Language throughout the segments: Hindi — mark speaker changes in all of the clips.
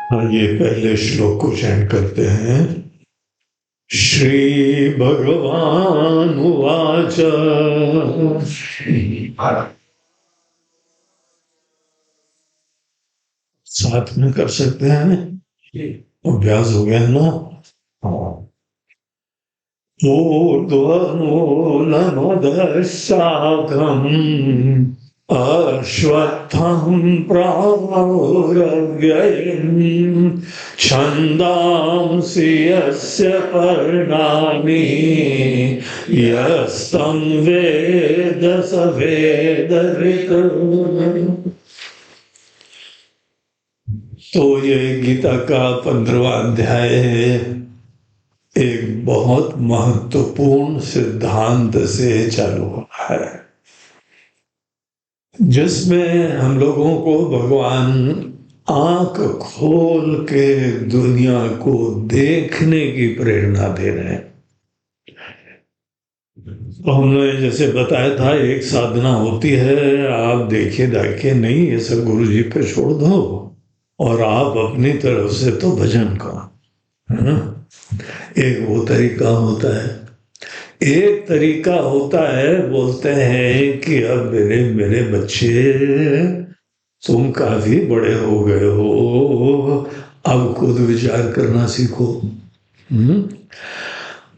Speaker 1: हाँ, ये पहले श्लोक को चैंट करते हैं। श्री भगवान उवाच। साथ में कर सकते हैं, अभ्यास हो गया है ना। हाँ। ऊर्ध्वमूलमधः शाखम् अश्वत्थं प्राहुरव्ययम् छन्दांसि यस्य पर्णानि यस्तं वेद स वेदवित्। तो ये गीता का 15वां अध्याय है। एक बहुत महत्वपूर्ण सिद्धांत से चालू होता है, जिसमें हम लोगों को भगवान आंख खोल के दुनिया को देखने की प्रेरणा दे रहे हैं। तो हमने जैसे बताया था, एक साधना होती है, आप देखिए दाखिए नहीं, ये सब गुरु जी पे छोड़ दो और आप अपनी तरफ से तो भजन करो, है ना। एक वो तरीका होता है। एक तरीका होता है, बोलते हैं कि अब मेरे बच्चे तुम काफी बड़े हो गए हो, अब खुद विचार करना सीखो।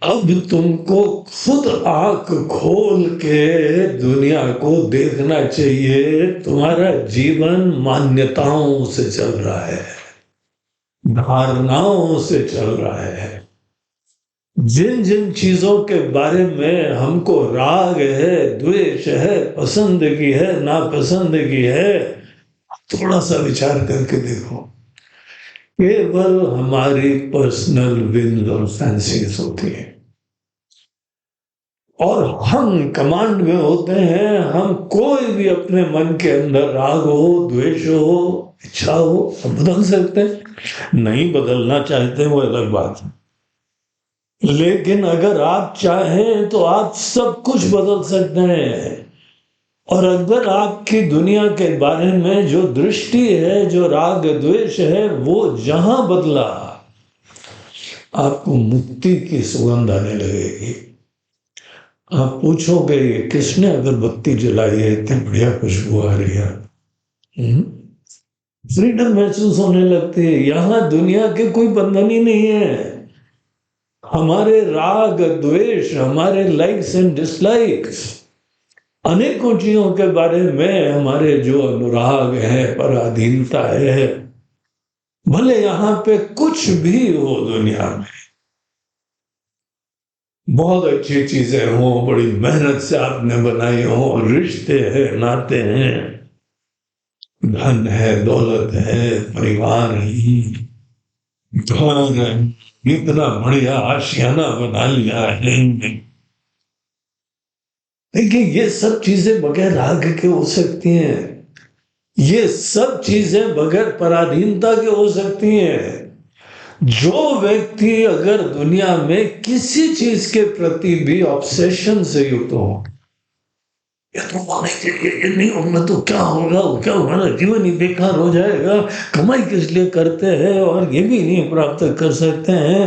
Speaker 1: अब तुमको खुद आंख खोल के दुनिया को देखना चाहिए। तुम्हारा जीवन मान्यताओं से चल रहा है, धारणाओं से चल रहा है। जिन जिन चीजों के बारे में हमको राग है, द्वेष है, पसंदगी है, नापसंदगी है, थोड़ा सा विचार करके देखो। केवल हमारी पर्सनल विल और फैंसीज होती है, और हम कमांड में होते हैं। हम कोई भी अपने मन के अंदर राग हो, द्वेष हो, इच्छा हो, सब बदल सकते हैं। नहीं बदलना चाहते वो अलग बात है, लेकिन अगर आप चाहें तो आप सब कुछ बदल सकते हैं। और अगर आपकी दुनिया के बारे में जो दृष्टि है, जो राग द्वेष है, वो जहां बदला, आपको मुक्ति की सुगंध आने लगेगी। आप पूछोगे ये किसने अगरबत्ती जलाई है, इतनी बढ़िया खुशबू आ रही है। फ्रीडम महसूस होने लगती है। यहां दुनिया के कोई बंधन ही नहीं है। हमारे राग द्वेष, हमारे लाइक्स एंड डिसलाइक्स, अनेकों चीजों के बारे में हमारे जो अनुराग है, पराधीनता है, भले यहां पे कुछ भी हो दुनिया में, बहुत अच्छी चीजें हो, बड़ी मेहनत से आपने बनाई हो, रिश्ते हैं, नाते हैं, धन है, दौलत है, परिवार है, घर है, इतना बढ़िया आशियाना बना लिया है। देखिए, ये सब चीजें बगैर राग के हो सकती हैं। ये सब चीजें बगैर पराधीनता के हो सकती हैं। जो व्यक्ति अगर दुनिया में किसी चीज के प्रति भी ऑब्सेशन से युक्त हो, ये तो ये नहीं होगा तो क्या होगा, क्या हमारा जीवन ही बेकार हो जाएगा, कमाई किस लिए करते हैं और ये भी नहीं प्राप्त कर सकते हैं,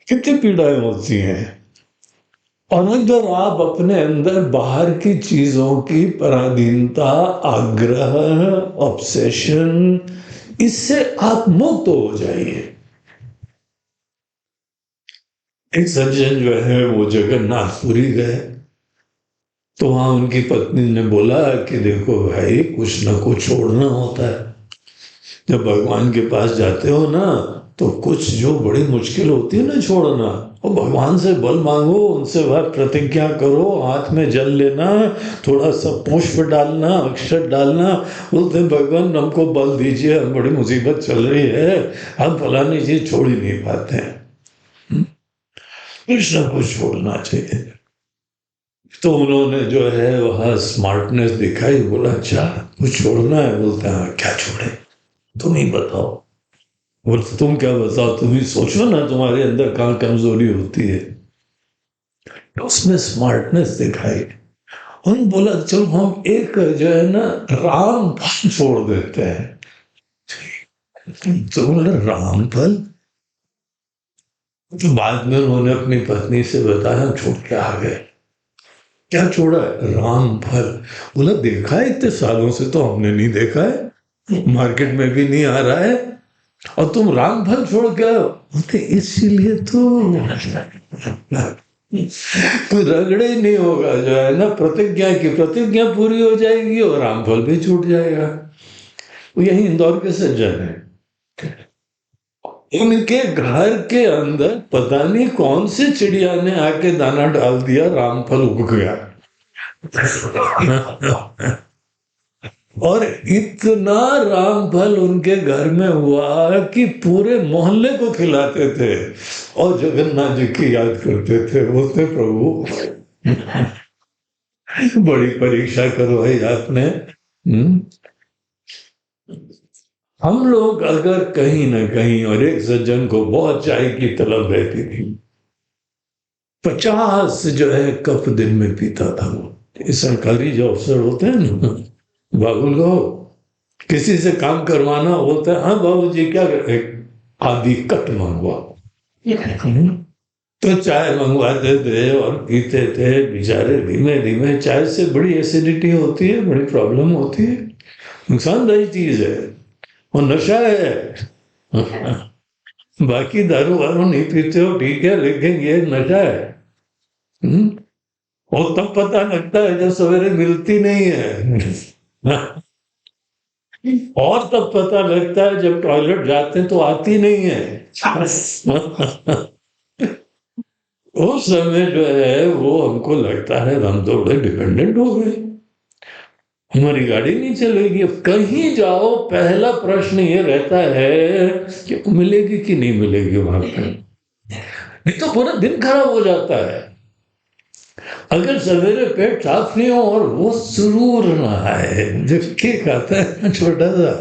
Speaker 1: कितनी पीड़ाएं होती हैं। और अगर आप अपने अंदर बाहर की चीजों की पराधीनता, आग्रह, ऑब्सेशन, इससे आप मुक्त हो जाइए। एक सज्जन जो है वो जगन्नाथपुरी गए, तो वहां उनकी पत्नी ने बोला कि देखो भाई, कुछ ना कुछ छोड़ना होता है। जब भगवान के पास जाते हो ना, तो कुछ जो बड़ी मुश्किल होती है ना छोड़ना, और भगवान से बल मांगो, उनसे वह प्रतिज्ञा करो, हाथ में जल लेना, थोड़ा सा पुष्प डालना, अक्षर डालना, बोलते भगवान हमको बल दीजिए, हम बड़ी मुसीबत चल रही है, हम फलानी चीज छोड़ ही नहीं पाते हैं। कुछ ना कुछ छोड़ना चाहिए। तो उन्होंने जो है वह स्मार्टनेस दिखाई, बोला अच्छा कुछ छोड़ना है। बोलते हैं क्या छोड़े, तुम ही बताओ। बोलते तुम क्या बताओ, तुम ही सोचो ना, तुम्हारे अंदर कहाँ कमजोरी होती है। तो उसमें स्मार्टनेस दिखाई, उन बोला चलो हम एक जो है ना राम फल छोड़ देते हैं। तो बोला राम फल? तो बाद में उन्होंने अपनी पत्नी से बताया छोड़ के आ गए। क्या छोड़ा है? राम फल। बोला देखा है इतने सालों से तो हमने नहीं देखा है, मार्केट में भी नहीं आ रहा है, और तुम राम फल छोड़ के आओ। बोलते इसीलिए तो कोई रगड़े ही नहीं होगा, जो है ना प्रतिज्ञा की प्रतिज्ञा पूरी हो जाएगी और राम फल भी छूट जाएगा। वो यही इंदौर के सज्जन है, उनके घर के अंदर पता नहीं कौन सी चिड़िया ने आके दाना डाल दिया, रामफल उग गया। और इतना रामफल उनके घर में हुआ कि पूरे मोहल्ले को खिलाते थे और जगन्नाथ जी की याद करते थे। बोलते प्रभु बड़ी परीक्षा करवाई आपने। हम लोग अगर कहीं ना कहीं, और एक सज्जन को बहुत चाय की तलब रहती थी, 50 जो है कप दिन में पीता था वो। सरकारी जो अफसर होते हैं ना बाबुल को किसी से काम करवाना होता है, हाँ बाबू जी क्या आधी कट मंगवा, तो चाय मंगवाते थे और पीते थे बेचारे। धीमे धीमे चाय से बड़ी एसिडिटी होती है, बड़ी प्रॉब्लम होती है, नुकसानदायी चीज है, वो नशा है। बाकी दारू वारू नहीं पीते हो ठीक है, लेकिन ये नशा है। और तब पता लगता है जब सवेरे मिलती नहीं है। और तब पता लगता है जब टॉयलेट जाते तो आती नहीं है। उस समय जो है वो हमको लगता है हम तो बड़े डिपेंडेंट हो गए, हमारी गाड़ी नहीं चलेगी। कहीं जाओ पहला प्रश्न ये रहता है कि मिलेगी कि नहीं मिलेगी वहां पे, नहीं तो पूरा दिन खराब हो जाता है। अगर सवेरे पेट साफ नहीं हो और वो जरूर रहा है जब केक आता है छोटा सा,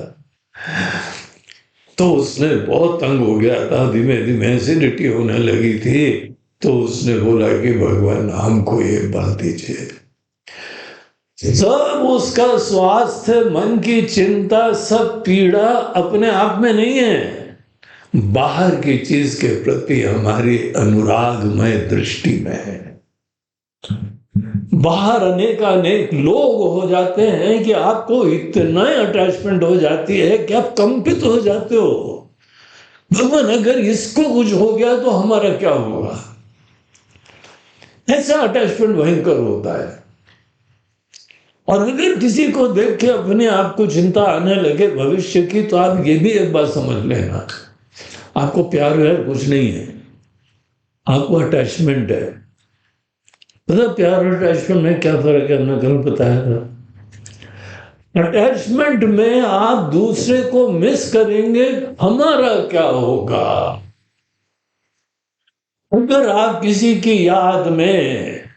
Speaker 1: तो उसने बहुत तंग हो गया था, धीमे धीमे एसिडिटी होने लगी थी। तो उसने बोला कि भगवान हमको ये बात दीजिए। सब उसका स्वास्थ्य, मन की चिंता, सब पीड़ा अपने आप में नहीं है, बाहर की चीज के प्रति हमारी अनुरागमय दृष्टि में है। बाहर अनेक लोग हो जाते हैं कि आपको इतना अटैचमेंट हो जाती है कि आप कंपित हो जाते हो। भगवान अगर इसको कुछ हो गया तो हमारा क्या होगा, ऐसा अटैचमेंट भयंकर होता है। और अगर किसी को देख के अपने आप को चिंता आने लगे भविष्य की, तो आप ये भी एक बात समझ लेना, आपको प्यार है कुछ नहीं है, आपको अटैचमेंट है। मतलब प्यार और अटैचमेंट में क्या फर्क है, हमने कल बताया था। अटैचमेंट में आप दूसरे को मिस करेंगे, हमारा क्या होगा। अगर आप किसी की याद में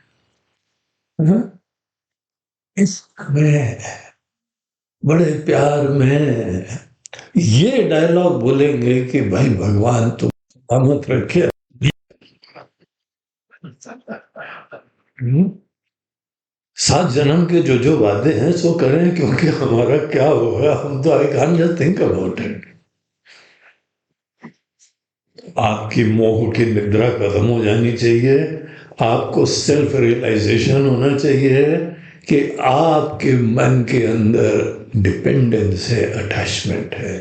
Speaker 1: इसमें बड़े प्यार में ये डायलॉग बोलेंगे कि भाई भगवान तो मत रखे, सात जन्म के जो वादे हैं सो करें, क्योंकि हमारा क्या होगा, हम तो I can't just think about it. आपकी मोह की निद्रा खत्म हो जानी चाहिए, आपको सेल्फ रियलाइजेशन होना चाहिए कि आपके मन के अंदर डिपेंडेंस है, अटैचमेंट है।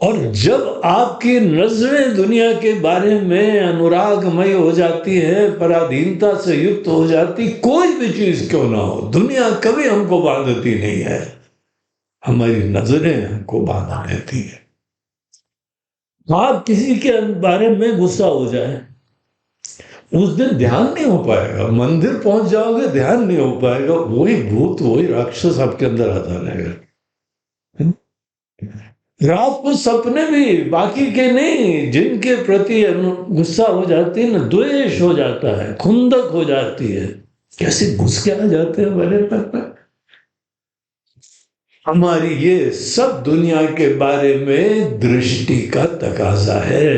Speaker 1: और जब आपकी नजरें दुनिया के बारे में अनुरागमय हो जाती है, पराधीनता से युक्त हो जाती, कोई भी चीज क्यों ना हो, दुनिया कभी हमको बांधती नहीं है, हमारी नजरें हमको बांधा देती है। आप किसी के बारे में गुस्सा हो जाए, उस दिन ध्यान नहीं हो पाएगा, मंदिर पहुंच जाओगे ध्यान नहीं हो पाएगा, वही भूत वही राक्षस आपके अंदर आता रहेगा। रात को सपने भी बाकी के नहीं, जिनके प्रति गुस्सा हो जाती है ना, द्वेष हो जाता है, खुंदक हो जाती है, कैसे घुस के आ जाते हैं हमारे पर। हमारी ये सब दुनिया के बारे में दृष्टि का तकाजा है।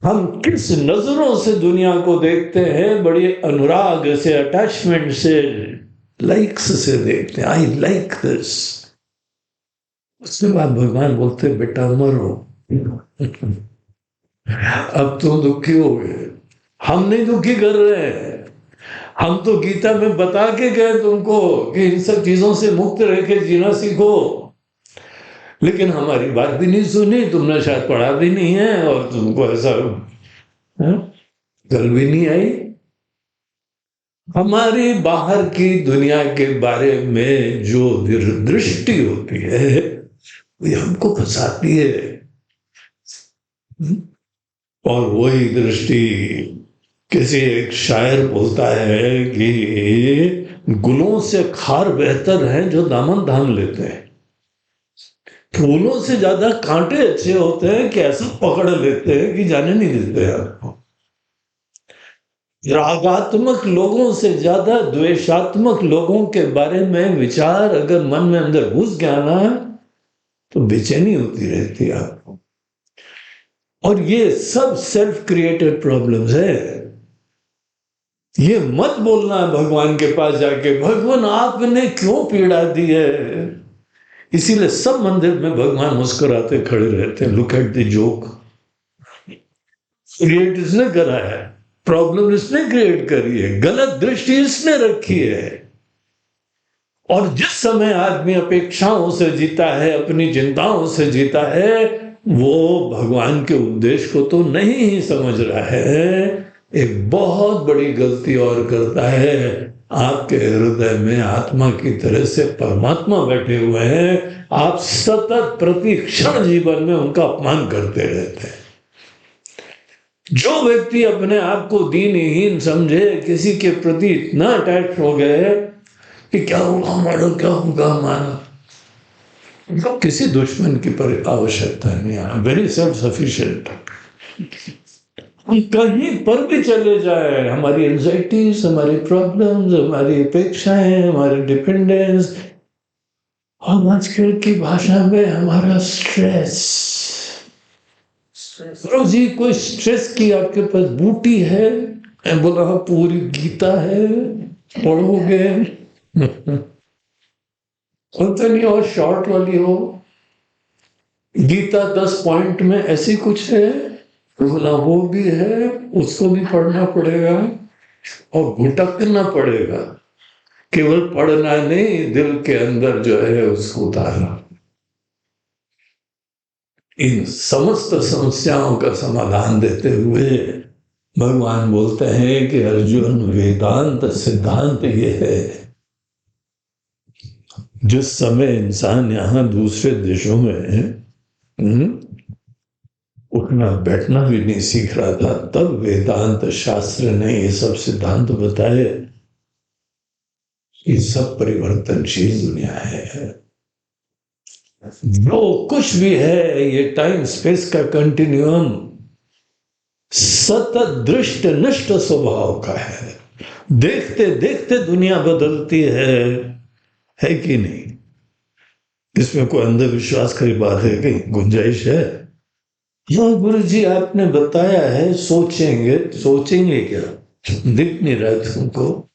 Speaker 1: हम किस नजरों से दुनिया को देखते हैं, बड़ी अनुराग से, अटैचमेंट से, लाइक्स से देखते हैं। I like this. उसके बाद भगवान बोलते बेटा मरो। अब तो दुखी हो गए। हम नहीं दुखी कर रहे हैं, हम तो गीता में बता के गए तुमको कि इन सब चीजों से मुक्त रह के जीना सीखो, लेकिन हमारी बात भी नहीं सुनी, तुमने शायद पढ़ा भी नहीं है और तुमको ऐसा गल भी नहीं आई। हमारी बाहर की दुनिया के बारे में जो दृष्टि होती है वो हमको फंसाती है। और वही दृष्टि, किसी एक शायर बोलता है कि गुलों से खार बेहतर है जो दामन थाम लेते हैं। फूलों से ज्यादा कांटे अच्छे होते हैं कि ऐसा पकड़ लेते हैं कि जाने नहीं देते आपको। रागात्मक लोगों से ज्यादा द्वेषात्मक लोगों के बारे में विचार अगर मन में अंदर घुस गया ना तो बेचैनी होती रहती है आपको। और ये सब सेल्फ क्रिएटेड प्रॉब्लम्स है। ये मत बोलना भगवान के पास जाके भगवान आपने क्यों पीड़ा दी है। इसीलिए सब मंदिर में भगवान मुस्कुराते खड़े रहते हैं। Look at the joke. Create इसने करा है, प्रॉब्लम इसने क्रिएट करी है, गलत दृष्टि इसने रखी है। और जिस समय आदमी अपेक्षाओं से जीता है, अपनी चिंताओं से जीता है, वो भगवान के उपदेश को तो नहीं ही समझ रहा है, एक बहुत बड़ी गलती और करता है। आपके हृदय में आत्मा की तरह से परमात्मा बैठे हुए हैं, आप सतत प्रति क्षण जीवन में उनका अपमान करते रहते हैं। जो व्यक्ति अपने आप को दीनहीन समझे, किसी के प्रति इतना अटैच हो गए कि क्या होगा हमारा, क्या होगा हमारा, तो किसी दुश्मन की पर आवश्यकता नहीं है। Very self sufficient. हम कहीं पर भी चले जाए, हमारी एंजाइटीज, हमारी प्रॉब्लम्स, हमारी अपेक्षाएं, हमारे डिपेंडेंस, और आजकल की भाषा में हमारा स्ट्रेस। जी कोई स्ट्रेस की आपके पास बूटी है? मैं बोला हाँ, पूरी गीता है, पढ़ोगे? होता नहीं, और शॉर्ट वाली हो गीता 10 पॉइंट में ऐसी कुछ है, बोला वो भी है, उसको भी पढ़ना पड़ेगा और भुटकना पड़ेगा। केवल पढ़ना नहीं, दिल के अंदर जो है उसको उतारना। इन समस्त समस्याओं का समाधान देते हुए भगवान बोलते हैं कि अर्जुन, वेदांत सिद्धांत ये है, जिस समय इंसान यहाँ दूसरे देशों में उठना बैठना भी नहीं सीख रहा था, तब वेदांत शास्त्र ने ये सब सिद्धांत बताए। ये सब परिवर्तनशील दुनिया है। जो कुछ भी है ये टाइम स्पेस का कंटिन्यूम सतत दृष्ट निष्ठ स्वभाव का है। देखते देखते दुनिया बदलती है कि नहीं? इसमें कोई अंधविश्वास की बात है, कहीं गुंजाइश है? हाँ गुरु जी आपने बताया है, सोचेंगे क्या? दिख नहीं रहा तुमको?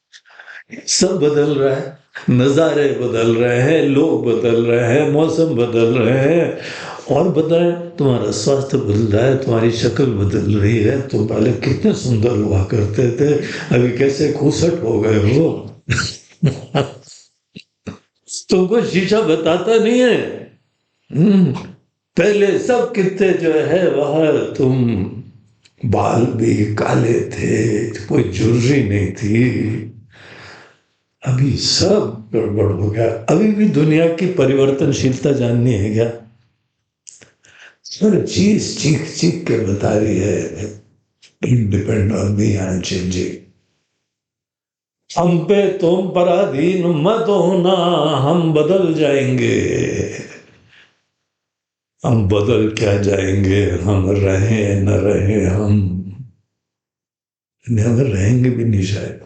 Speaker 1: सब बदल रहा है, नजारे बदल रहे हैं, लोग बदल रहे हैं, मौसम बदल रहे हैं, और बताएं तुम्हारा स्वास्थ्य बदल रहा है, तुम्हारी शक्ल बदल रही है। तुम पहले कितने सुंदर हुआ करते थे, अभी कैसे खूसट हो गए हो। तुमको शीशा बताता नहीं है। पहले सब कितने जो है वह, तुम बाल भी काले थे, कोई ज्वेलरी नहीं थी, अभी सब गड़बड़ हो गया। अभी भी दुनिया की परिवर्तनशीलता जाननी है क्या? हर चीज चीख चीख के बता रही है, depend on me, I am changing. हम पे तुम पराधीन मत होना, हम बदल जाएंगे। हम बदल क्या जाएंगे? हम रहे न रहे, हम रहेंगे भी नहीं शायद।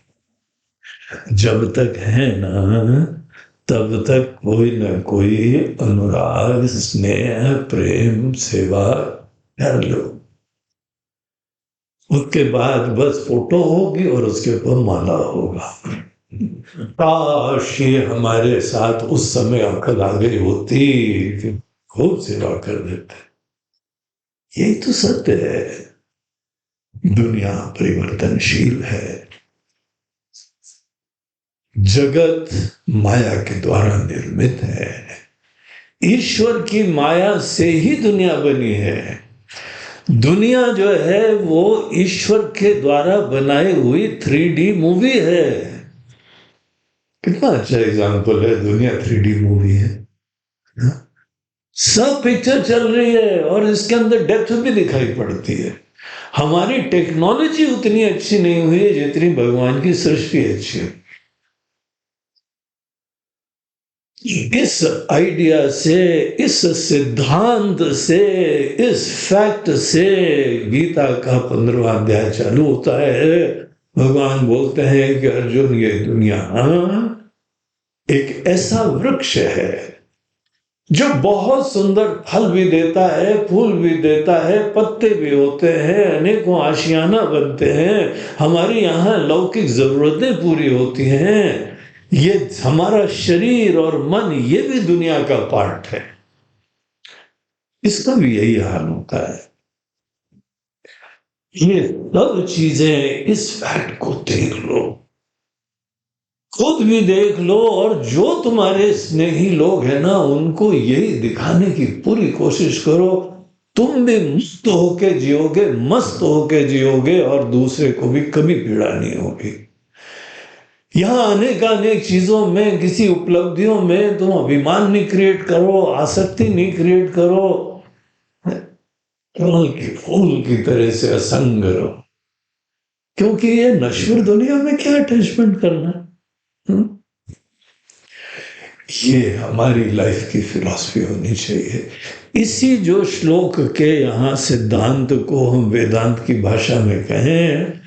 Speaker 1: जब तक है ना तब तक कोई न कोई अनुराग, स्नेह, प्रेम, सेवा कर लो। उसके बाद बस फोटो होगी और उसके ऊपर माला होगा। काश ये हमारे साथ उस समय अकल आ गई होती कि खूब सेवा कर देते। यही तो सत्य है। दुनिया परिवर्तनशील है, जगत माया के द्वारा निर्मित है। ईश्वर की माया से ही दुनिया बनी है। दुनिया जो है वो ईश्वर के द्वारा बनाई हुई 3D मूवी है। कितना अच्छा एग्जाम्पल है, दुनिया 3D मूवी है। सब पिक्चर चल रही है और इसके अंदर डेप्थ भी दिखाई पड़ती है। हमारी टेक्नोलॉजी उतनी अच्छी नहीं हुई है जितनी भगवान की सृष्टि अच्छी है। इस आइडिया से, इस सिद्धांत से, इस फैक्ट से गीता का 15वां अध्याय चालू होता है। भगवान बोलते हैं कि अर्जुन, ये दुनिया एक ऐसा वृक्ष है जो बहुत सुंदर फल भी देता है, फूल भी देता है, पत्ते भी होते हैं, अनेकों आशियाना बनते हैं, हमारी यहाँ लौकिक जरूरतें पूरी होती हैं। ये हमारा शरीर और मन, ये भी दुनिया का पार्ट है। इसका भी यही हाल होता है। ये सब चीजें, इस फैक्ट को देख लो, खुद भी देख लो, और जो तुम्हारे स्नेही लोग हैं ना, उनको यही दिखाने की पूरी कोशिश करो। तुम भी मुक्त होके जियोगे, मस्त होके जियोगे, और दूसरे को भी कभी पीड़ा नहीं होगी। यहां अनेक चीजों में, किसी उपलब्धियों में तुम अभिमान नहीं क्रिएट करो, आसक्ति नहीं क्रिएट करो। कमल के फूल की तरह से असंग रहो, क्योंकि ये नश्वर दुनिया में क्या अटैचमेंट करना। ये हमारी लाइफ की फिलॉसफी होनी चाहिए। इसी जो श्लोक के यहाँ सिद्धांत को हम वेदांत की भाषा में कहें,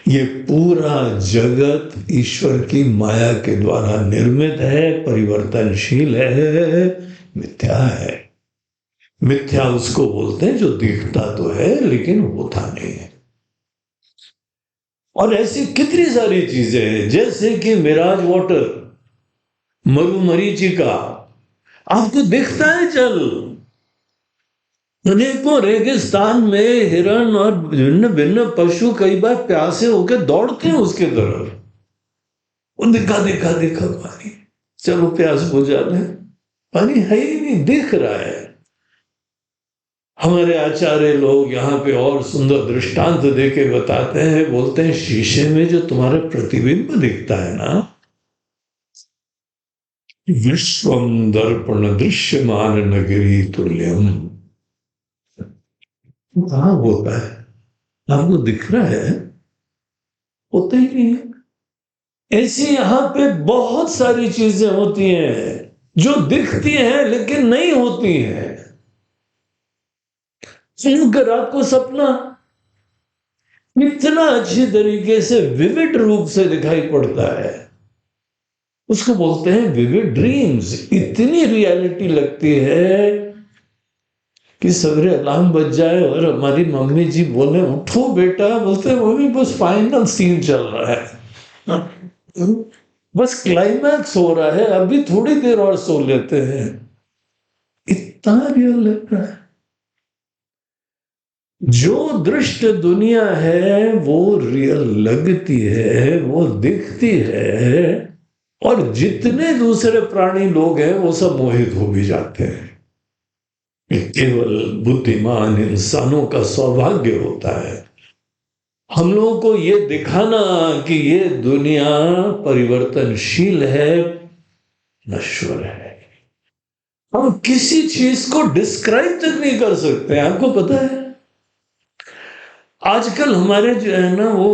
Speaker 1: ये पूरा जगत ईश्वर की माया के द्वारा निर्मित है, परिवर्तनशील है, मिथ्या है। मिथ्या उसको बोलते हैं जो दिखता तो है लेकिन होता नहीं है। और ऐसी कितनी सारी चीजें हैं, जैसे कि मिराज वाटर, मरुमरीचिका, आपको दिखता है जल। अनेकों रेगिस्तान में हिरण और भिन्न भिन्न पशु कई बार प्यासे होकर दौड़ते हैं उसके तरफ। वो दिखा दिखा दिखा पानी, चलो प्यास बुझा ले, पानी है ही नहीं, दिख रहा है। हमारे आचार्य लोग यहाँ पे और सुंदर दृष्टांत देके बताते हैं, बोलते हैं शीशे में जो तुम्हारा प्रतिबिंब दिखता है ना, विश्वम दर्पण दृश्यमान नगरी तुल्यम, कहाँ होता है? आपको दिख रहा है? होता ही नहीं है। ऐसी यहाँ पे बहुत सारी चीजें होती हैं जो दिखती हैं लेकिन नहीं होती हैं। रात को सपना इतना अच्छी तरीके से विविड रूप से दिखाई पड़ता है, उसको बोलते हैं विविड ड्रीम्स। इतनी रियलिटी लगती है कि सवेरे अलार्म बज जाए और हमारी मम्मी जी बोले उठो बेटा, बोलते मम्मी बस फाइनल सीन चल रहा है, बस क्लाइमैक्स हो रहा है, अभी थोड़ी देर और सो लेते हैं। इतना रियल लग रहा है। जो दृष्ट दुनिया है वो रियल लगती है, वो दिखती है, और जितने दूसरे प्राणी लोग हैं वो सब मोहित हो भी जाते हैं। केवल बुद्धिमान इंसानों का सौभाग्य होता है हम लोगों को ये दिखाना कि ये दुनिया परिवर्तनशील है, नश्वर है। हम किसी चीज को डिस्क्राइब तक नहीं कर सकते। आपको पता है आजकल हमारे जो है ना वो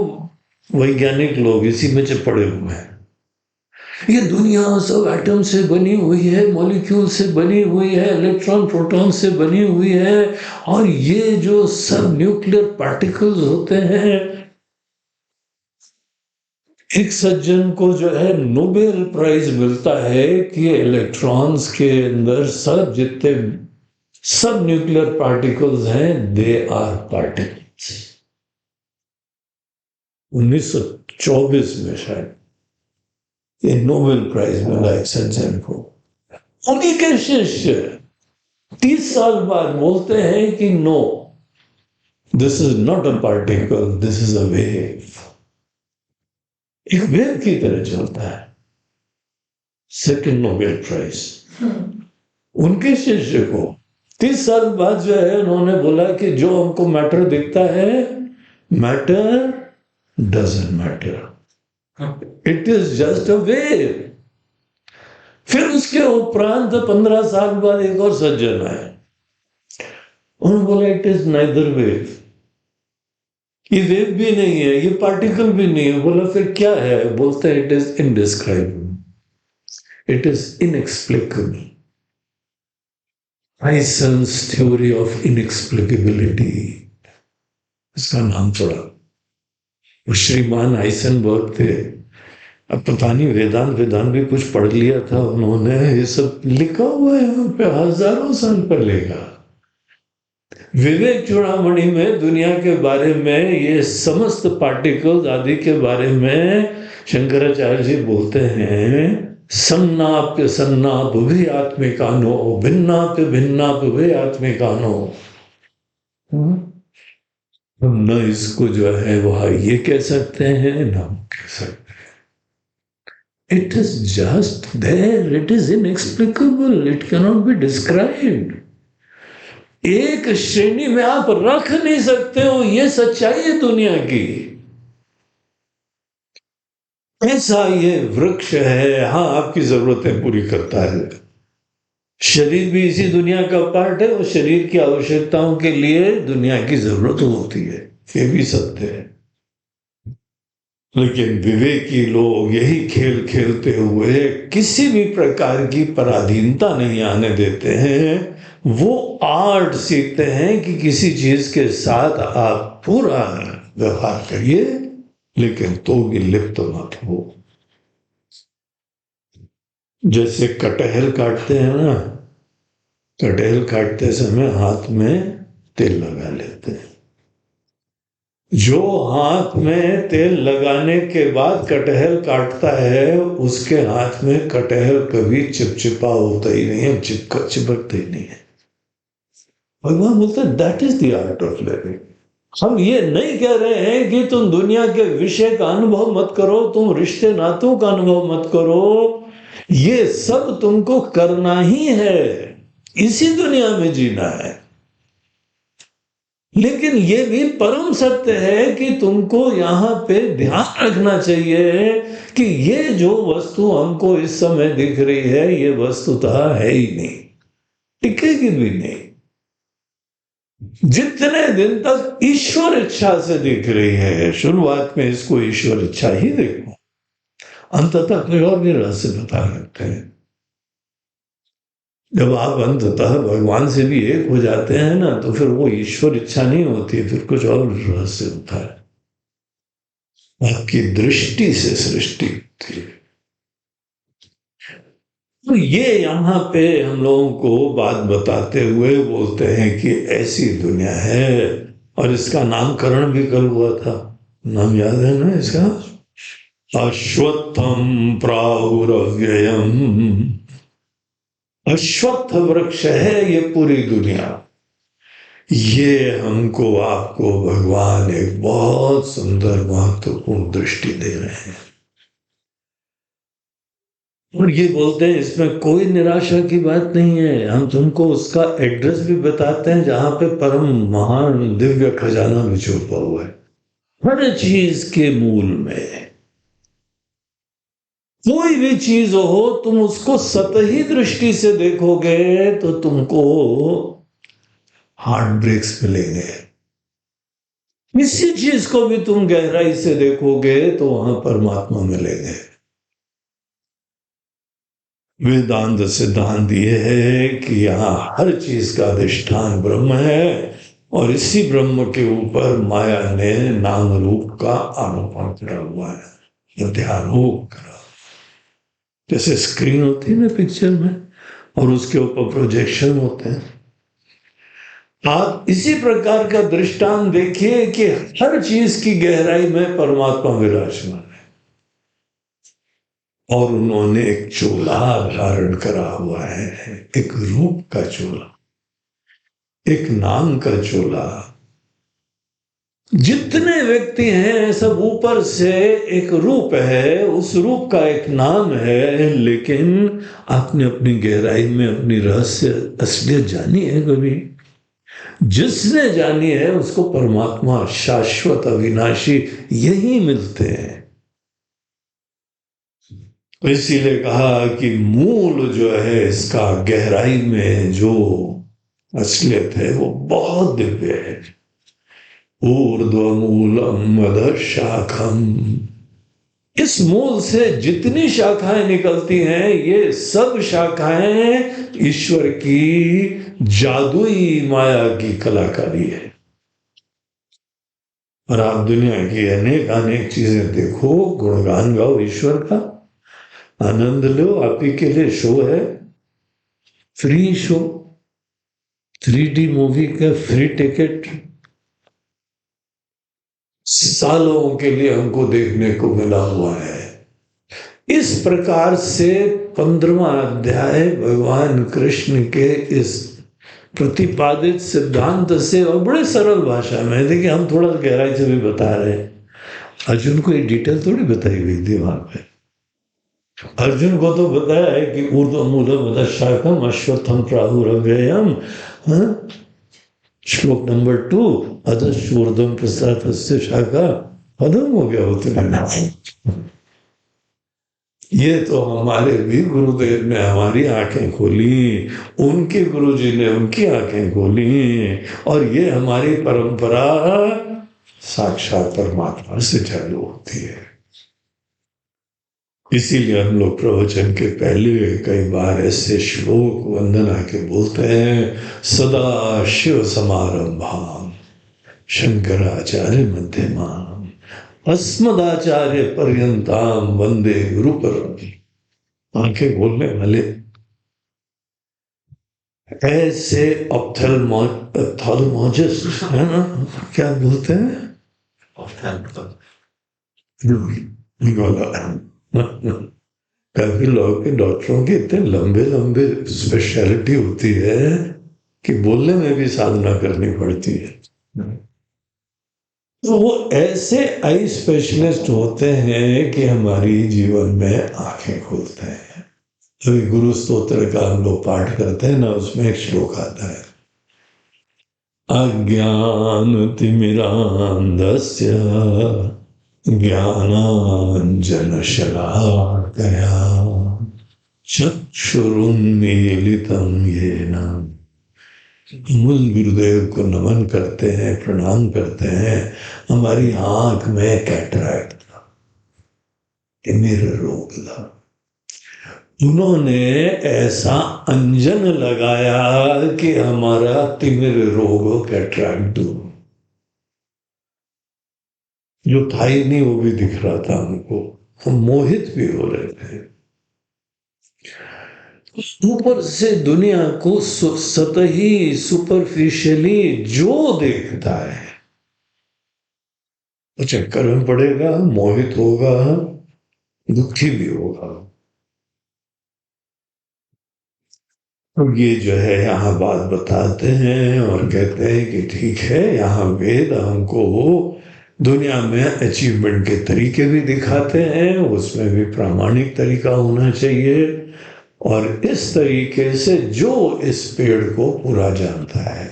Speaker 1: वैज्ञानिक लोग इसी में पड़े हुए हैं। ये दुनिया सब एटम से बनी हुई है, मॉलिक्यूल से बनी हुई है, इलेक्ट्रॉन प्रोटॉन से बनी हुई है, और ये जो सब न्यूक्लियर पार्टिकल्स होते हैं। एक सज्जन को जो है नोबेल प्राइज मिलता है कि इलेक्ट्रॉन्स के अंदर सब जितने सब न्यूक्लियर पार्टिकल्स हैं, दे आर पार्टिकल्स। 1924 में शायद ये नोबेल प्राइज मिला एक सज्जन को। उन्हीं के शिष्य 30 साल बाद बोलते हैं कि no, this is not a particle, this is a wave. एक वेव की तरह चलता है। सेकंड नोबेल प्राइज उनके शिष्य को 30 साल बाद जो है उन्होंने बोला कि जो हमको मैटर दिखता है, matter doesn't matter, it is just a wave. फिर उसके उपरांत 15 साल बाद एक और सज्जन आए, उन्होंने बोला इट इज नाइदर वेव, ये वेव भी नहीं है, ये पार्टिकल भी नहीं है। बोला फिर क्या है? बोलते हैं it is indescribable, it is inexplicable. Einstein's theory of inexplicability, इसका नाम पड़ा। वो श्रीमान आइसनबर्ग थे। अब पता नहीं वेदांत भी कुछ पढ़ लिया था उन्होंने, ये सब लिखा हुआ है यहाँ पे, हजारों साल पहले का। विवेक चूड़ामणि में दुनिया के बारे में, ये समस्त पार्टिकल्स आदि के बारे में शंकराचार्य जी बोलते हैं, सन्नाप्य सन्नाप भी आत्मिकानो, भिन्नाप्य भिन्नाप भी आत्मिकानो। हम न इसको जो है वह ये कह सकते हैं, न कह सकते। It is just there, it is inexplicable, it cannot be described. एक श्रेणी में आप रख नहीं सकते हो, ये सच्चाई है दुनिया की। ऐसा ये वृक्ष है, हाँ आपकी जरूरतें पूरी करता है। शरीर भी इसी दुनिया का पार्ट है और शरीर की आवश्यकताओं के लिए दुनिया की जरूरत होती है, ये भी सत्य है। लेकिन विवेकी लोग यही खेल खेलते हुए किसी भी प्रकार की पराधीनता नहीं आने देते हैं। वो आर्ट सीखते हैं कि किसी चीज के साथ आप पूरा व्यवहार करिए, लेकिन तो भी लिप्त मत हो। जैसे कटहल काटते हैं ना, कटहल काटते समय हाथ में तेल लगा लेते हैं। जो हाथ में तेल लगाने के बाद कटहल काटता है, उसके हाथ में कटहल कभी चिपचिपा होता ही नहीं है, चिपकता ही नहीं है। भगवान बोलते हैं that is the art of living. हम ये नहीं कह रहे हैं कि तुम दुनिया के विषय का अनुभव मत करो, तुम रिश्ते नातों का अनुभव मत करो, ये सब तुमको करना ही है, इसी दुनिया में जीना है। लेकिन ये भी परम सत्य है कि तुमको यहां पे ध्यान रखना चाहिए कि ये जो वस्तु हमको इस समय दिख रही है, ये वस्तुतः है ही नहीं, टिकेगी भी नहीं। जितने दिन तक ईश्वर इच्छा से दिख रही है, शुरुआत में इसको ईश्वर इच्छा ही देखो, अंततः कोई और भी रहस्य बता सकते हैं। जब आप अंततः भगवान से भी एक हो जाते हैं ना, तो फिर वो ईश्वर इच्छा नहीं होती, फिर कुछ और रहस्य होता है। आपकी दृष्टि से सृष्टि होती है। तो ये यहाँ पे हम लोगों को बात बताते हुए बोलते हैं कि ऐसी दुनिया है, और इसका नामकरण भी कल हुआ था। नाम याद है ना इसका? अश्वत्थम प्राहुरव्ययम। अश्वत्थ वृक्ष है ये पूरी दुनिया। ये हमको आपको भगवान एक बहुत सुंदर महत्वपूर्ण दृष्टि दे रहे हैं, और ये बोलते हैं इसमें कोई निराशा की बात नहीं है। हम तुमको उसका एड्रेस भी बताते हैं जहां पे परम महान दिव्य खजाना भी छुपा हुआ है। हर चीज के मूल में कोई भी चीज हो, तुम उसको सतही दृष्टि से देखोगे तो तुमको हार्ट ब्रेक्स मिलेंगे। किसी चीज को भी तुम गहराई से देखोगे तो वहां परमात्मा मिलेंगे। वेदांत सिद्धांत ये है कि यहाँ हर चीज का अधिष्ठान ब्रह्म है, और इसी ब्रह्म के ऊपर माया ने नाम रूप का आरोपण करा हुआ है, अध्यारोप करा। जैसे स्क्रीन होती है ना पिक्चर में, और उसके ऊपर प्रोजेक्शन होते हैं, आप इसी प्रकार का दृष्टांत देखिए कि हर चीज की गहराई में परमात्मा विराजमान है। और उन्होंने एक चोला धारण करा हुआ है, एक रूप का चोला, एक नाम का चोला। जितने व्यक्ति हैं सब ऊपर से एक रूप है, उस रूप का एक नाम है, लेकिन आपने अपनी गहराई में अपनी रहस्य असलियत जानी है कभी? जिसने जानी है उसको परमात्मा शाश्वत अविनाशी यही मिलते हैं। इसीलिए कहा कि मूल जो है इसका गहराई में जो असलियत है वो बहुत दिव्य है। ऊर्ध्वमूलम मद शाखम, इस मूल से जितनी शाखाएं निकलती हैं ये सब शाखाएं ईश्वर की जादुई माया की कलाकारी है। और आप दुनिया की अनेक अनेक चीजें देखो, गुणगान गाओ ईश्वर का, आनंद लो। आप ही के लिए शो है, फ्री शो, 3D मूवी का फ्री टिकट सालों के लिए हमको देखने को मिला हुआ है। इस प्रकार से 15वां अध्याय भगवान कृष्ण के इस प्रतिपादित सिद्धांत से, और बड़े सरल भाषा में, देखिए हम थोड़ा गहराई से भी बता रहे हैं। अर्जुन को ये डिटेल थोड़ी बताई हुई थी वहां पे। अर्जुन को तो बताया है कि ऊर्ध्वमूलम अधः शाखम अश्वत्थम प्राहुरव्ययम, श्लोक नंबर 2, अधश्चूर्ध्वम प्रसादस्य शाखा खत्म हो गया होते। ये तो हमारे भी गुरुदेव ने हमारी आंखें खोली, उनके गुरुजी ने उनकी आंखें खोली, और ये हमारी परंपरा साक्षात परमात्मा से चालू होती है। इसीलिए हम लोग प्रवचन के पहले कई बार ऐसे श्लोक वंदना के बोलते हैं, सदा शिव समारंभाम शंकराचार्य मध्यमाम अस्मदाचार्य पर्यंताम वंदे गुरु परम। आंखें खोलने वाले ऐसे ऑप्थेल्मोलॉजिस्ट है ना, क्या बोलते हैं, काफी लोग के डॉक्टरों की इतने लंबे लंबे स्पेशलिटी होती है कि बोलने में भी साधना करनी पड़ती है। तो वो ऐसे आई स्पेशलिस्ट होते हैं कि हमारी जीवन में आंखें खोलते हैं। अभी गुरु स्तोत्र का हम लोग पाठ करते हैं ना, उसमें एक श्लोक आता है, अज्ञान तिमिरांधस्य ज्ञानांजन शलाकया चक्षुरुन्मीलितं येन। मूल गुरुदेव को नमन करते हैं, प्रणाम करते हैं। हमारी आंख में कैटरैक्ट था, तिमिर रोग था, उन्होंने ऐसा अंजन लगाया कि हमारा तिमिर रोग कैटरैक्ट दूर, जो था ही नहीं वो भी दिख रहा था हमको, हम मोहित भी हो रहे थे। ऊपर से दुनिया को सतही सुपरफिशियली जो देखता है वो चक्कर में पड़ेगा, मोहित होगा, दुखी भी होगा। तो ये जो है यहाँ बात बताते हैं और कहते हैं कि ठीक है, यहाँ वेद हमको दुनिया में अचीवमेंट के तरीके भी दिखाते हैं, उसमें भी प्रामाणिक तरीका होना चाहिए। और इस तरीके से जो इस पेड़ को पूरा जानता है,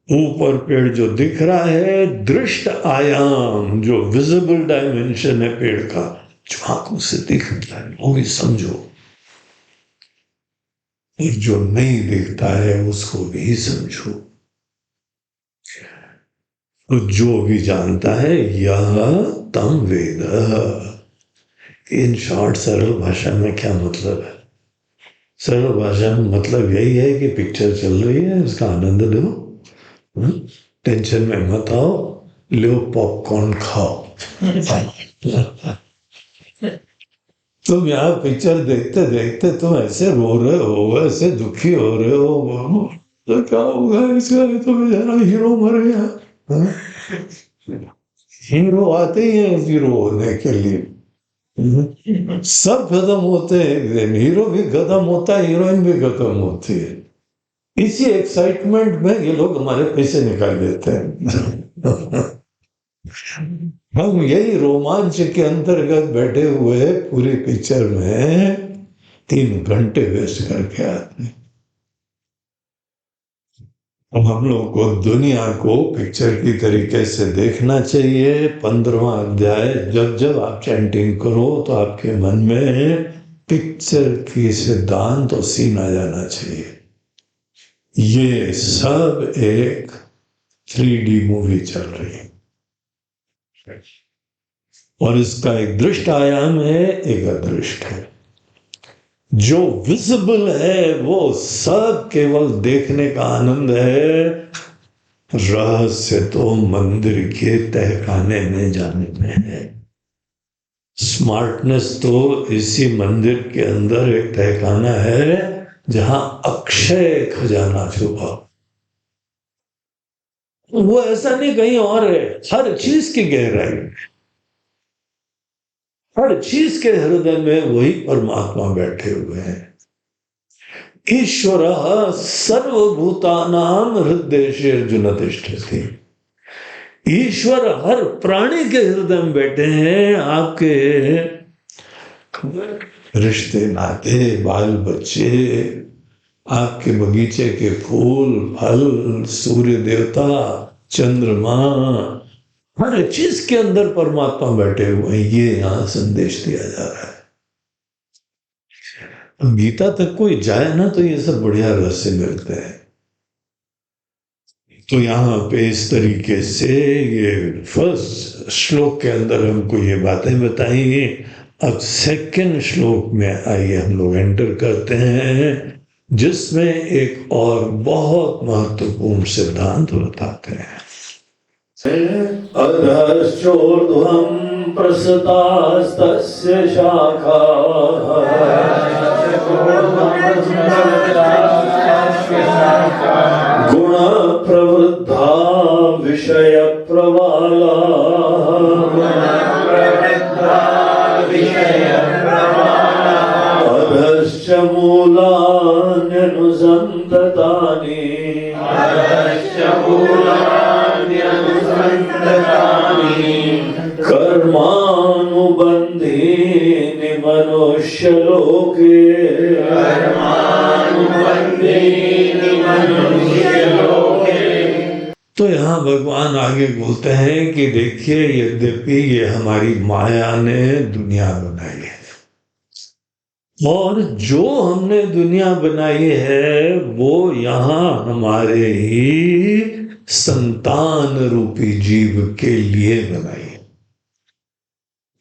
Speaker 1: ऊपर पेड़ जो दिख रहा है, दृष्ट आयाम जो विजिबल डायमेंशन है पेड़ का, जो आंखों से दिखता है वो भी समझो, और जो नहीं दिखता है उसको भी समझो। तो जो भी जानता है यह तम वेद। इन शॉर्ट सरल भाषा में क्या मतलब है? सरल भाषा में मतलब यही है कि पिक्चर चल रही है, उसका आनंद लो, टेंशन में मत आओ, लो पॉपकॉर्न खाओ। तुम यहाँ पिक्चर देखते देखते तुम ऐसे रो रहे हो, ऐसे दुखी हो रहे हो, तो क्या होगा इसका, तो बेचारा हीरो मर गया। हाँ? हीरो आते ही हैं हीरो होने के लिए, सब खत्म होते हैं, एक दिन हीरो भी खत्म होता है, हीरोइन भी खत्म होती है। इसी एक्साइटमेंट में ये लोग हमारे पैसे निकाल देते हैं। हम यही रोमांच के अंतर्गत बैठे हुए पूरी पिक्चर में 3 घंटे वेस्ट करके आते हैं। अब हम लोग को दुनिया को पिक्चर की तरीके से देखना चाहिए। 15वां अध्याय जब जब आप चैंटिंग करो तो आपके मन में पिक्चर की सिद्धांत और सीन आ जाना चाहिए। ये सब एक 3D मूवी चल रही है और इसका एक दृष्ट आयाम है, एक अदृष्ट है। जो विजिबल है वो सब केवल देखने का आनंद है, रहस्य तो मंदिर के तहखाने में जाने में है। स्मार्टनेस तो इसी मंदिर के अंदर एक तहखाना है जहां अक्षय खजाना छुपा। वो ऐसा नहीं कहीं और है, हर चीज की गहराई, हर चीज के हृदय में वही परमात्मा बैठे हुए हैं। ईश्वर सर्वभूतानां हृदयेषु अर्जुन तिष्ठति। ईश्वर हर प्राणी के हृदय में बैठे हैं। आपके रिश्ते नाते, बाल बच्चे, आपके बगीचे के फूल फल, सूर्य देवता, चंद्रमा, हर चीज के अंदर परमात्मा बैठे हुए हैं। ये यहां संदेश दिया जा रहा है। गीता तक कोई जाए ना तो ये सब बढ़िया रहस्य मिलते हैं। तो यहाँ पे इस तरीके से ये फर्स्ट श्लोक के अंदर हमको ये बातें बताएंगे। अब सेकंड श्लोक में आइए हम लोग एंटर करते हैं, जिसमें एक और बहुत महत्वपूर्ण सिद्धांत बताते हैं। अधश्चोर्ध्वं प्रसृतास्तस्य शाखाः गुण प्रवृद्धा विषय अधश्च मूलान्यनुसन्ततानि कर्मानुबन्धीनि मनुष्यलोके तो यहाँ भगवान आगे बोलते हैं कि देखिए, यद्यपि ये हमारी माया ने दुनिया बनाई है और जो हमने दुनिया बनाई है वो यहाँ हमारे ही संतान रूपी जीव के लिए बनाई है।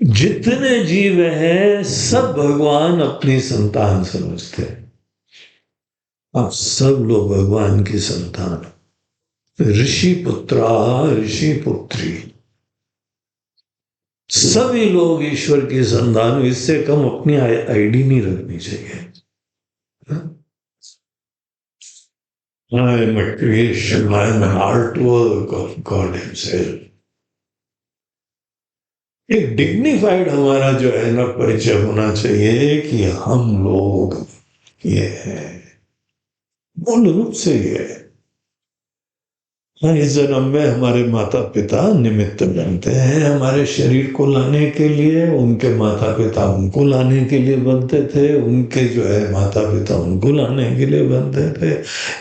Speaker 1: जितने जीव हैं सब भगवान अपनी संतान समझते हैं। आप सब लोग भगवान की संतान, ऋषि पुत्रा ऋषि पुत्री, सभी लोग ईश्वर की संतान। इससे कम अपनी आईडी नहीं रखनी चाहिए। I am a creation, I am an artwork of God himself. एक डिग्निफाइड हमारा जो है ना परिचय होना चाहिए कि हम लोग ये हैं, मूल रूप से ये है। इस जन्म में हमारे माता पिता निमित्त बनते हैं हमारे शरीर को लाने के लिए। उनके माता पिता उनको लाने के लिए बनते थे, उनके जो है माता पिता उनको लाने के लिए बनते थे।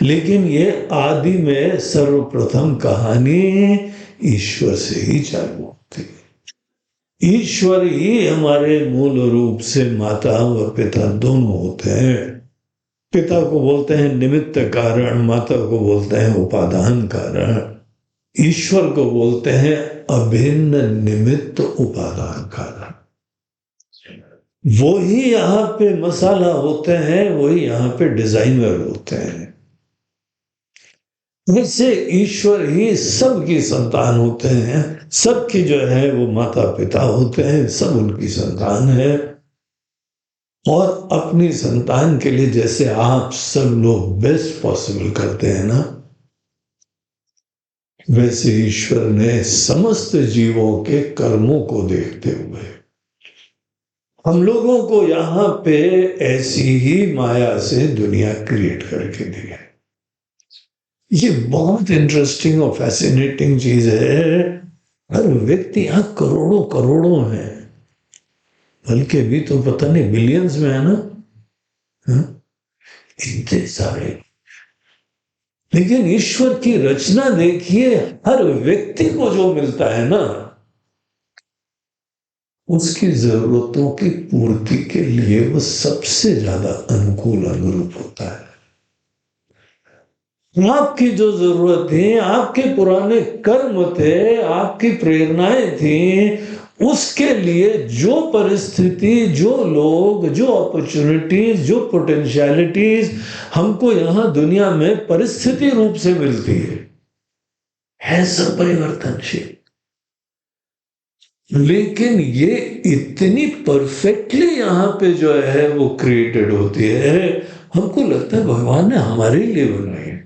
Speaker 1: लेकिन ये आदि में सर्वप्रथम कहानी ईश्वर से ही चालू होती है। ईश्वर ही हमारे मूल रूप से माता और पिता दोनों होते हैं। पिता को बोलते हैं निमित्त कारण, माता को बोलते हैं उपादान कारण, ईश्वर को बोलते हैं अभिन्न निमित्त उपादान कारण। वो ही यहाँ पे मसाला होते हैं, वही यहाँ पे डिजाइनर होते हैं। वैसे ईश्वर ही सबकी संतान होते हैं, सबकी जो है वो माता पिता होते हैं, सब उनकी संतान है। और अपनी संतान के लिए जैसे आप सब लोग बेस्ट पॉसिबल करते हैं ना, वैसे ईश्वर ने समस्त जीवों के कर्मों को देखते हुए हम लोगों को यहाँ पे ऐसी ही माया से दुनिया क्रिएट करके दी है। ये बहुत इंटरेस्टिंग और फैसिनेटिंग चीज है। हर व्यक्ति यहाँ करोड़ों करोड़ों है, बल्कि भी तो पता नहीं बिलियंस में है ना, इतने सारे। लेकिन ईश्वर की रचना देखिए, हर व्यक्ति को जो मिलता है ना, उसकी जरूरतों की पूर्ति के लिए वो सबसे ज्यादा अनुकूल अनुरूप होता है। आपकी जो जरूरत थी, आपके पुराने कर्म थे, आपकी प्रेरणाएं थी, उसके लिए जो परिस्थिति, जो लोग, जो अपॉर्चुनिटीज, जो पोटेंशियलिटीज हमको यहां दुनिया में परिस्थिति रूप से मिलती है सब परिवर्तनशील। लेकिन ये इतनी परफेक्टली यहाँ पे जो है वो क्रिएटेड होती है, हमको लगता है भगवान ने हमारे लिए बनाई है।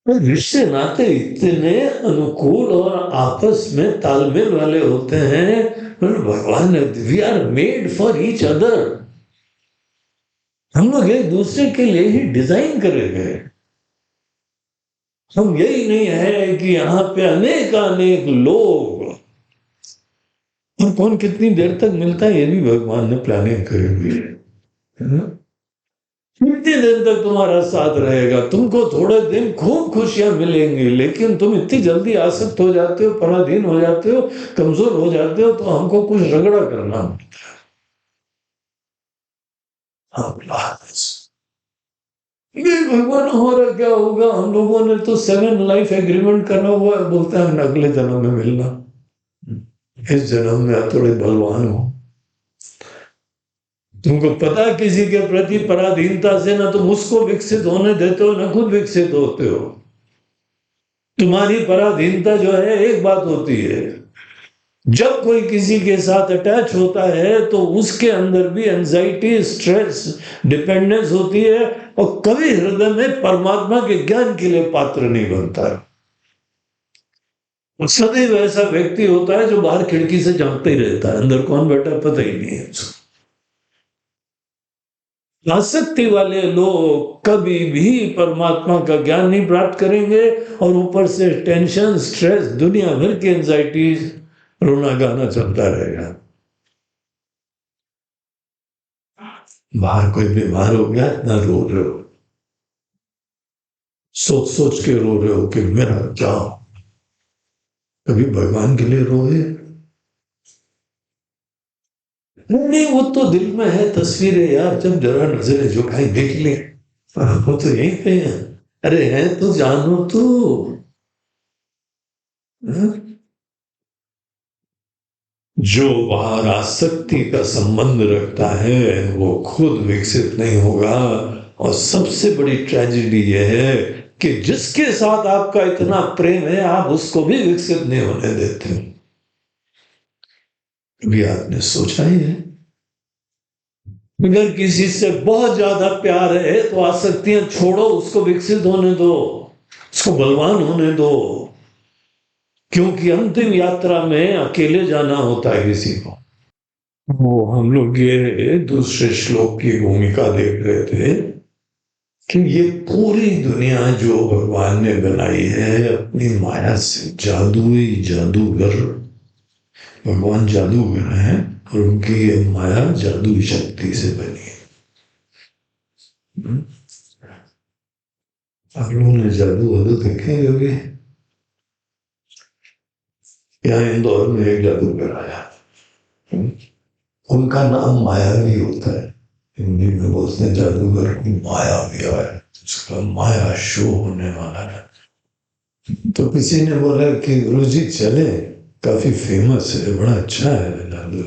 Speaker 1: रिश्ते नाते इतने अनुकूल और आपस में तालमेल वाले होते हैं, भगवान ने, we are made for each other. हम लोग एक दूसरे के लिए ही डिजाइन करे गए। हम यही नहीं है कि यहाँ पे अनेक लोग, और कौन कितनी देर तक मिलता है ये भी भगवान ने प्लानिंग करी हुई है। कितने दिन तक तुम्हारा साथ रहेगा, तुमको थोड़े दिन खूब खुशियां मिलेंगी, लेकिन तुम इतनी जल्दी आसक्त हो जाते हो, पराधीन हो जाते हो, कमजोर हो जाते हो, तो हमको कुछ रगड़ा करना पड़ता है। ये भगवान हमारा क्या होगा, हम लोगों ने तो 7 लाइफ एग्रीमेंट करना हुआ है, बोलते हैं अगले जन्म में मिलना, इस जन्म में आप थोड़े बलवान हो। तुमको पता है किसी के प्रति पराधीनता से ना तुम उसको विकसित होने देते हो, ना खुद विकसित होते हो। तुम्हारी पराधीनता जो है, एक बात होती है, जब कोई किसी के साथ अटैच होता है तो उसके अंदर भी एंजाइटी, स्ट्रेस, डिपेंडेंस होती है, और कभी हृदय में परमात्मा के ज्ञान के लिए पात्र नहीं बनता है। सदैव ऐसा व्यक्ति होता है जो बाहर खिड़की से झांकते ही रहता है, अंदर कौन बैठा पता ही नहीं है। आसक्ति वाले लोग कभी भी परमात्मा का ज्ञान नहीं प्राप्त करेंगे, और ऊपर से टेंशन, स्ट्रेस, दुनिया भर की एंजाइटीज, रोना गाना चलता रहेगा। बाहर कोई बीमार हो गया, इतना रो रहे हो, सोच सोच के रो रहे हो कि मेरा क्या। कभी भगवान के लिए रोए? नहीं, वो तो दिल में है तस्वीरें यार, जब जरा नजरें झुकाई देख ले, वो तो यहीं पे है। अरे है तो जानो तो। जो बाहर आसक्ति का संबंध रखता है वो खुद विकसित नहीं होगा। और सबसे बड़ी ट्रेजेडी यह है कि जिसके साथ आपका इतना प्रेम है, आप उसको भी विकसित नहीं होने देते। कभी आपने सोचा ही है? अगर किसी से बहुत ज्यादा प्यार है तो आसक्तियां छोड़ो, उसको विकसित होने दो, उसको बलवान होने दो, क्योंकि अंतिम यात्रा में अकेले जाना होता है किसी को। वो हम लोग ये दूसरे श्लोक की भूमिका देख रहे थे कि ये पूरी दुनिया जो भगवान ने बनाई है अपनी माया से, जादुई जादूगर, भगवान जादूगर हैं और उनकी ये माया जादुई शक्ति से बनी है। आप लोगों ने जादू वादू देखे होंगे? यहाँ इंदौर में एक जादूगर आया, उनका नाम मायावी होता है, हिंदी में बोलते हैं जादूगर की माया भी आया, उसका माया शो होने वाला है। तो किसी ने बोला कि गुरुजी चले, काफी फेमस है, बड़ा अच्छा है जादू।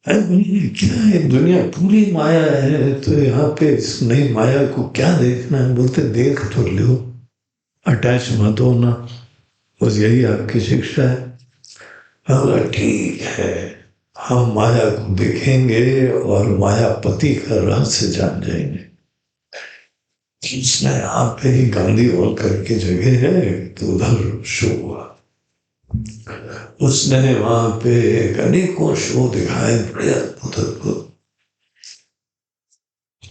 Speaker 1: क्या है, दुनिया पूरी माया है, तो यहाँ पे इस नई माया को क्या देखना है? बोलते देख तो लो, अटैच मत होना, बस यही आपकी शिक्षा है। हाँ ठीक है, हम माया को देखेंगे और मायापति का रहस्य जान जाएंगे। उसने यहाँ पे ही गांधी हॉल करके जगह है तो उधर शो हुआ। उसने वहां पे अनेकों शो दिखाए, बड़े अद्भुत अद्भुत।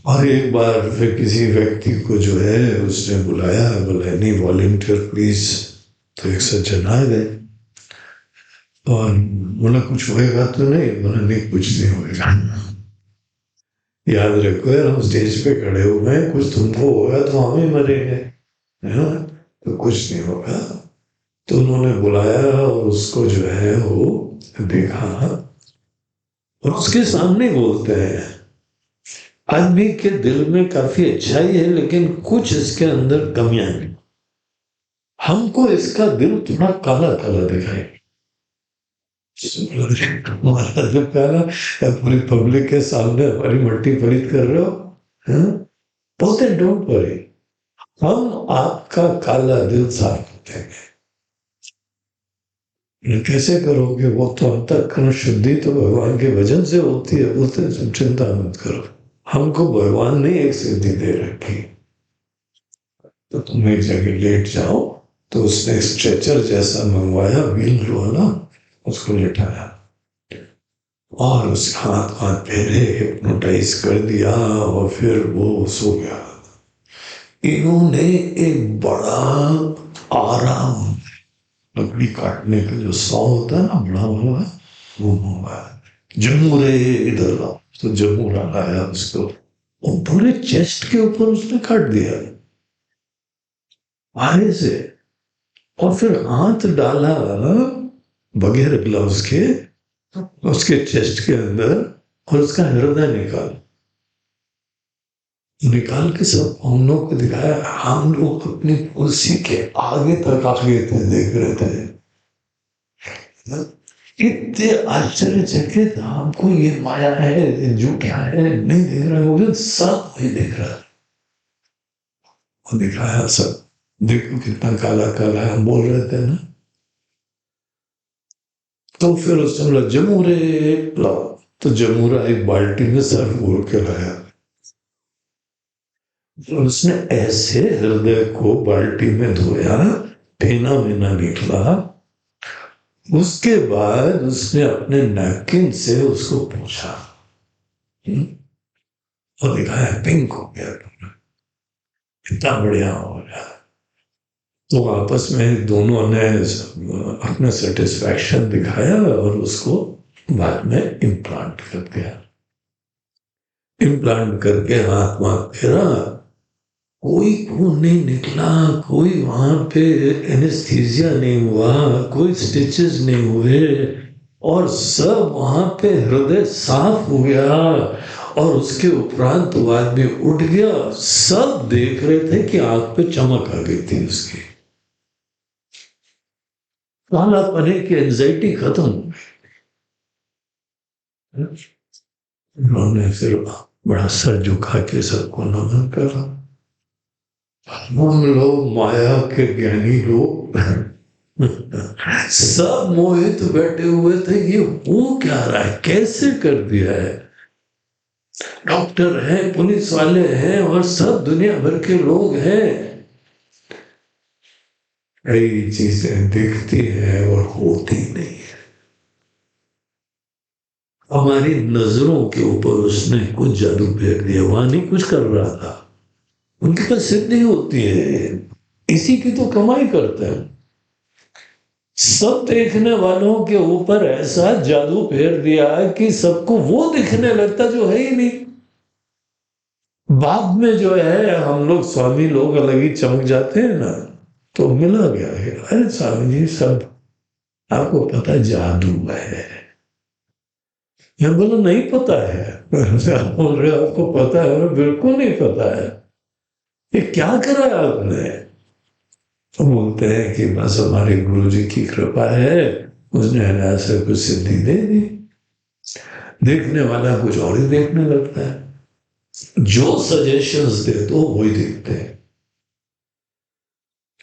Speaker 1: और एक बार फिर किसी व्यक्ति को जो है उसने बुलाया, बोला नहीं वॉलंटियर प्लीज, तो एक सज्जन आ गए और बोला कुछ होएगा तो नहीं, बोला नहीं कुछ नहीं होएगा, याद रखो यार हम स्टेज पे खड़े हुए हैं, कुछ तुमको होगा तो हम ही मरेंगे, है ना, तो कुछ नहीं होगा। तो उन्होंने बुलाया और उसको जो है वो देखा और उसके सामने बोलते हैं आदमी के दिल में काफी अच्छाई है लेकिन कुछ इसके अंदर कमियां हैं, हमको इसका दिल थोड़ा काला काला दिखाई। पूरी पब्लिक के सामने हमारी मट्टी परीत कर रहे हो, बोलते डोंट वरी, हम आपका काला दिल साफ कर देंगे। कैसे करोगे? वो तो अंतःकरण शुद्धि तो भगवान के वजन से होती है, बोलते तुम चिंता मत करो, हमको भगवान ने एक सिद्धि दे रखी, तो तुम एक जगह लेट जाओ। तो उसने स्ट्रेचर जैसा मंगवाया, व्हील जो है ना, उसको लेटाया और उसका हाथ हाथ फेरे, हिप्नोटाइज कर दिया और फिर वो सो गया। इन्होंने एक बड़ा आराम, लकड़ी काटने का जो सौ होता है ना बड़ा वाला, वो मंगवाया। जमूरे इधर आओ, तो जमूरा लाया उसको और पूरे चेस्ट के ऊपर उसने काट दिया आगे से, और फिर हाथ डाला बगैर ग्लव्स के उसके चेस्ट के अंदर और उसका हृदय निकाल के सब हम लोग को दिखाया। हम लोग अपनी कुर्सी के आगे तक आगे थे, देख रहे थे, इतने आश्चर्यचकित, हमको ये माया है जो क्या है नहीं देख रहा है, वो सब नहीं देख रहा, वो दिखाया सब, देखो कितना काला काला हम बोल रहे थे ना। तो फिर उसने बोला जमूरे लाओ, तो जमूरा एक बाल्टी में सर्व घोल के लाया। उसने ऐसे हृदय को बाल्टी में धोया, फेना वेना निकला, उसके बाद उसने अपने नैपकिन से उसको पूछा और दिखाया पिंक हो गया, इतना बढ़िया हो गया। तो आपस में दोनों ने अपना सेटिस्फैक्शन दिखाया और उसको बाद में इम्प्लांट कर दिया। इम्प्लांट करके हाथ वहां फेरा, कोई खून नहीं निकला, कोई वहां पे एनेस्थीसिया नहीं हुआ, कोई स्टिचेस नहीं हुए, और सब वहां पे हृदय साफ हो गया। और उसके उपरांत वो आदमी उठ गया, सब देख रहे थे कि आंख पे चमक आ गई थी उसकी, काला पने की एंजाइटी खत्म हो गई। उन्होंने फिर बड़ा सर झुका के सबको नमन करा। हम लोग माया के ज्ञानी लोग सब मोहित बैठे हुए थे, ये हो क्या रहा है, कैसे कर दिया है। डॉक्टर हैं, पुलिस वाले हैं और सब दुनिया भर के लोग हैं, कई चीजें दिखती है और होती नहीं है। हमारी नजरों के ऊपर उसने कुछ जादू फेर दिया, वहां नहीं कुछ कर रहा था, उनके पास सिद्धि होती है, इसी की तो कमाई करते हैं। सब देखने वालों के ऊपर ऐसा जादू फेर दिया कि सबको वो दिखने लगता जो है ही नहीं। बाद में जो है हम लोग स्वामी लोग अलग ही चमक जाते हैं ना, तो मिला गया है, अरे स्वामी जी सब आपको पता जादू है। मैं बोला नहीं पता है। बोल रहे आपको पता है? बिल्कुल नहीं पता है, ये क्या करा आपने? तो बोलते हैं कि बस हमारे गुरु जी की कृपा है, उसने ऐसा कुछ सिद्धि दे दी। देखने वाला कुछ और ही देखने लगता है, जो सजेशंस दे दो वही देखते हैं।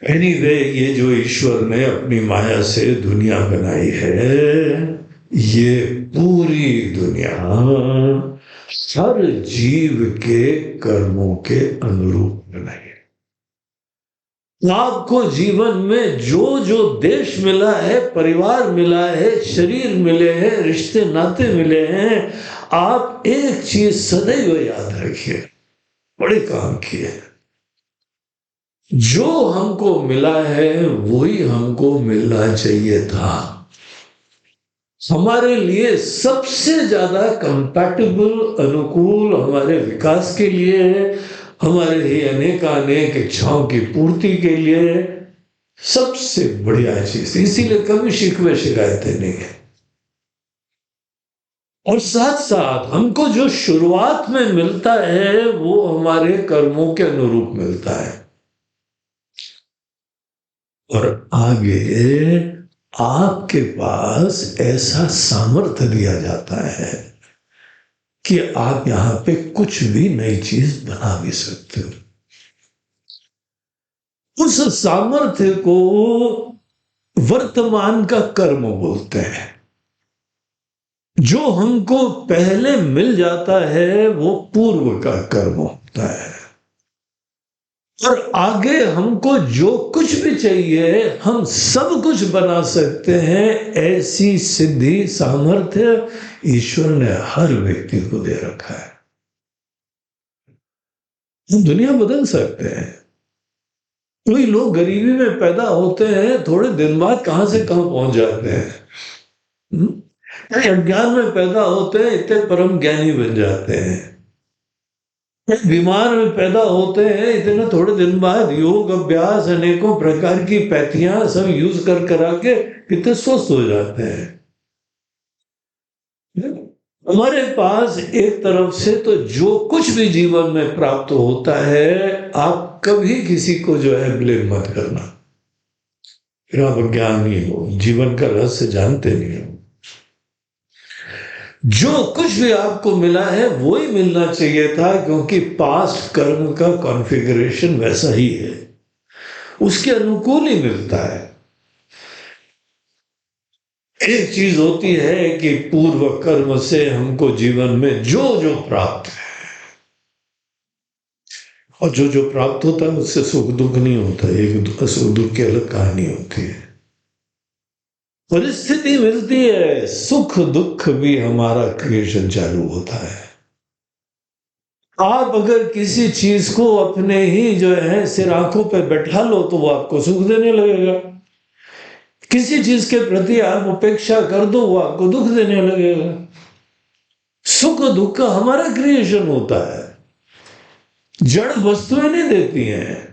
Speaker 1: एनीवे, ये जो ईश्वर ने अपनी माया से दुनिया बनाई है, ये पूरी दुनिया हर जीव के कर्मों के अनुरूप बनाई है। आपको जीवन में जो जो देश मिला है, परिवार मिला है, शरीर मिले हैं, रिश्ते नाते मिले हैं, आप एक चीज सदैव याद रखिए, बड़े काम किए। जो हमको मिला है वही हमको मिलना चाहिए था। हमारे लिए सबसे ज्यादा कंपैटिबल, अनुकूल, हमारे विकास के लिए, हमारे लिए अनेक इच्छाओं की पूर्ति के लिए सबसे बढ़िया चीज, इसीलिए कभी शिकवे शिकायतें नहीं है। और साथ साथ हमको जो शुरुआत में मिलता है वो हमारे कर्मों के अनुरूप मिलता है, और आगे आपके पास ऐसा सामर्थ्य दिया जाता है कि आप यहां पे कुछ भी नई चीज बना भी सकते हो। उस सामर्थ्य को वर्तमान का कर्म बोलते हैं। जो हमको पहले मिल जाता है वो पूर्व का कर्म होता है, और आगे हमको जो कुछ भी चाहिए हम सब कुछ बना सकते हैं। ऐसी सिद्धि, सामर्थ्य ईश्वर ने हर व्यक्ति को दे रखा है। हम दुनिया बदल सकते हैं। कोई लोग गरीबी में पैदा होते हैं, थोड़े दिन बाद कहां से कहां पहुंच जाते हैं। अज्ञान में पैदा होते हैं, इतने परम ज्ञानी बन जाते हैं। बीमार में पैदा होते हैं, इतने थोड़े दिन बाद योग अभ्यास, अनेकों प्रकार की पैथियां सब यूज कर करा के कितने स्वस्थ हो जाते हैं। हमारे पास एक तरफ से तो जो कुछ भी जीवन में प्राप्त होता है, आप कभी किसी को जो है ब्लेम मत करना, फिर आप अज्ञानी हो, जीवन का रहस्य जानते नहीं हो। जो कुछ भी आपको मिला है वही मिलना चाहिए था, क्योंकि पास्ट कर्म का कॉन्फ़िगरेशन वैसा ही है, उसके अनुकूल ही मिलता है। एक चीज होती है कि पूर्व कर्म से हमको जीवन में जो जो प्राप्त है, और जो जो प्राप्त होता है उससे सुख दुख नहीं होता, एक सुख दुख की अलग कहानी होती है। परिस्थिति मिलती है, सुख दुख भी हमारा क्रिएशन चालू होता है। आप अगर किसी चीज को अपने ही जो है सिर आंखों पे बैठा लो तो वो आपको सुख देने लगेगा। किसी चीज के प्रति आप उपेक्षा कर दो, वो आपको दुख देने लगेगा। सुख दुख हमारा क्रिएशन होता है, जड़ वस्तुएं नहीं देती हैं।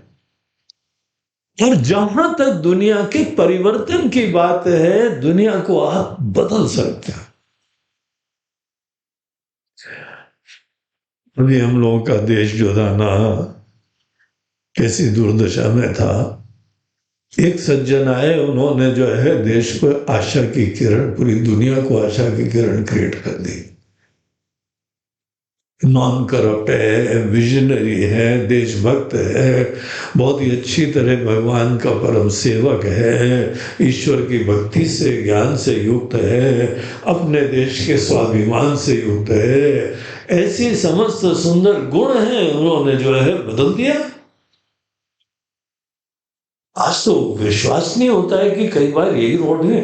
Speaker 1: और जहां तक दुनिया के परिवर्तन की बात है, दुनिया को आप बदल सकते हैं। अभी हम लोगों का देश जो था ना, कैसी दुर्दशा में था। एक सज्जन आए, उन्होंने जो है देश पर आशा की किरण, पूरी दुनिया को आशा की किरण क्रिएट कर दी। नॉन करप्ट है, विजनरी है, देशभक्त है, बहुत ही अच्छी तरह भगवान का परम सेवक है, ईश्वर की भक्ति से, ज्ञान से युक्त है, अपने देश के स्वाभिमान से युक्त है। ऐसी समस्त सुंदर गुण हैं, उन्होंने जो है बदल दिया। आज तो विश्वास नहीं होता है कि कई बार यही रोड है,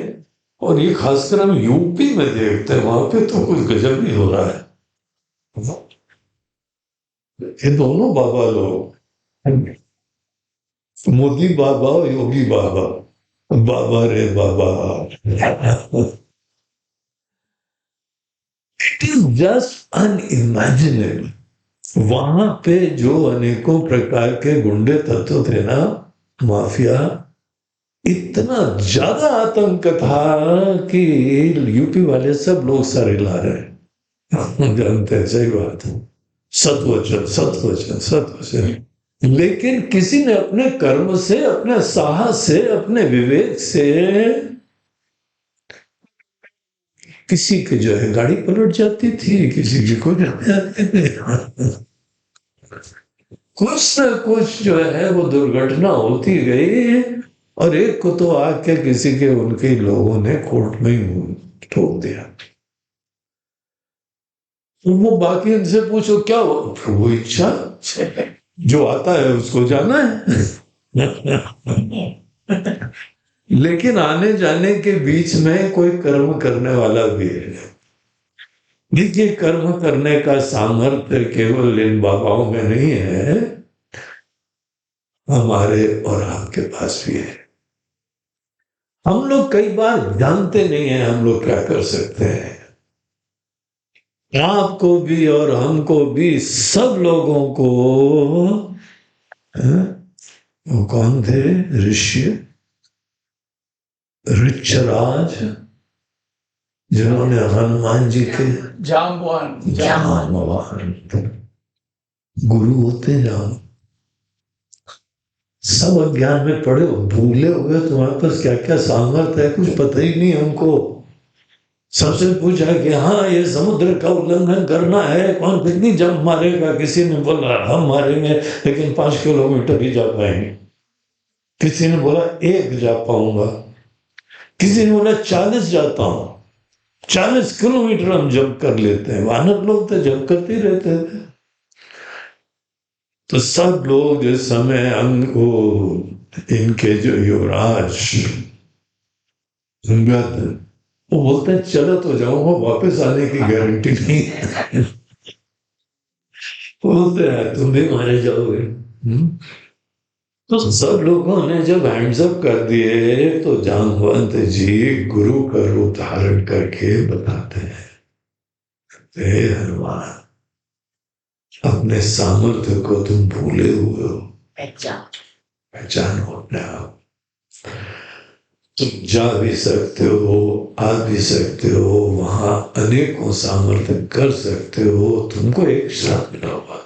Speaker 1: और ये खासकर हम यूपी में देखते हैं, वहां पे तो कुछ गजब ही हो रहा है। ये दोनों बाबा लोग, मोदी बाबा, योगी बाबा, बाबा रे बाबा। It is just unimaginable. वहां पे जो अनेकों प्रकार के गुंडे तत्व थे ना, माफिया, इतना ज्यादा आतंक था कि यूपी वाले सब लोग सारे ला रहे हैं। जानते हैं, सही बात है, सतवचन सतवचन सतवचन। लेकिन किसी ने अपने कर्म से, अपने साहस से, अपने विवेक से किसी की जो है गाड़ी पलट जाती थी, किसी की कुछ जाते थे। कुछ न कुछ जो है वो दुर्घटना होती गई, और एक को तो आके किसी के, उनके लोगों ने कोर्ट में ठोक दिया। तो वो बाकी इनसे पूछो क्या हुआ? प्रभु इच्छा, जो आता है उसको जाना है। लेकिन आने जाने के बीच में कोई कर्म करने वाला भी है। देखिए, कर्म करने का सामर्थ्य केवल इन बाबाओं में नहीं है, हमारे और आपके पास भी है। हम लोग कई बार जानते नहीं हैं हम लोग क्या कर सकते हैं। आपको भी और हमको भी, सब लोगों को। वो कौन थे ऋषि? ऋक्षराज, जिन्होंने हनुमान जी के जामवान गुरु होते जान, सब अज्ञान में पड़े हो, भूले हुए, तुम्हारे पास क्या क्या सामर्थ्य है कुछ पता ही नहीं हमको। सबसे पूछा कि हाँ ये समुद्र का उल्लंघन करना है, कौन कितनी जंप मारेगा? किसी ने बोला हम मारेंगे लेकिन 5 किलोमीटर ही जा पाएंगे। किसी ने बोला 1 जा पाऊंगा। किसी ने बोला 40 जाता हूं, 40 किलोमीटर हम जंप कर लेते हैं। वानर लोग तो जंप करते ही रहते थे। तो सब लोग इस समय हमको, इनके जो युवराज वो बोलते हैं चलो तो जाऊंगा, वापस आने की गारंटी नहीं है। बोलते हैं तुम भी मारे जाओगे। तो सब लोगों ने जब हैंड्स अप कर दिए तो जामवंत जी गुरु का रूप धारण करके बताते हैं, हे हनुमान, अपने सामर्थ्य को तुम भूले हुए हो, पहचानो अपने आप। तुम जा भी सकते हो, आ भी सकते हो, वहां अनेकों सामर्थ्य कर सकते हो। तुमको एक श्राप मिला हुआ,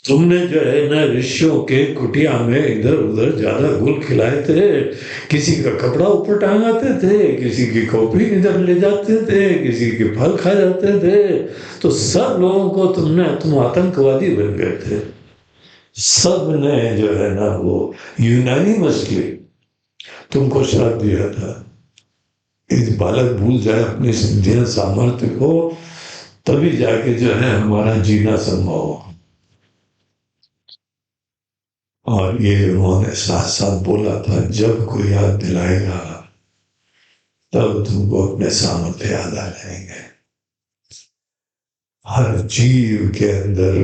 Speaker 1: तुमने जो है ना ऋषियों के कुटिया में इधर उधर ज्यादा गुल खिलाए थे। किसी का कपड़ा ऊपर टांगाते थे, किसी की कॉपी इधर ले जाते थे, किसी के फल खा जाते थे। तो सब लोगों को तुम आतंकवादी बन गए थे। सब ने जो है ना वो यूनानिमसली तुमको श्राप दिया था। यदि बालक भूल जाए अपने सिद्धियां सामर्थ्य को, तभी जाके जो है हमारा जीना संभव हो। और ये उन्होंने साथ साथ बोला था, जब कोई याद दिलाएगा तब तुमको अपने सामर्थ्य याद आ जाएंगे। हर जीव के अंदर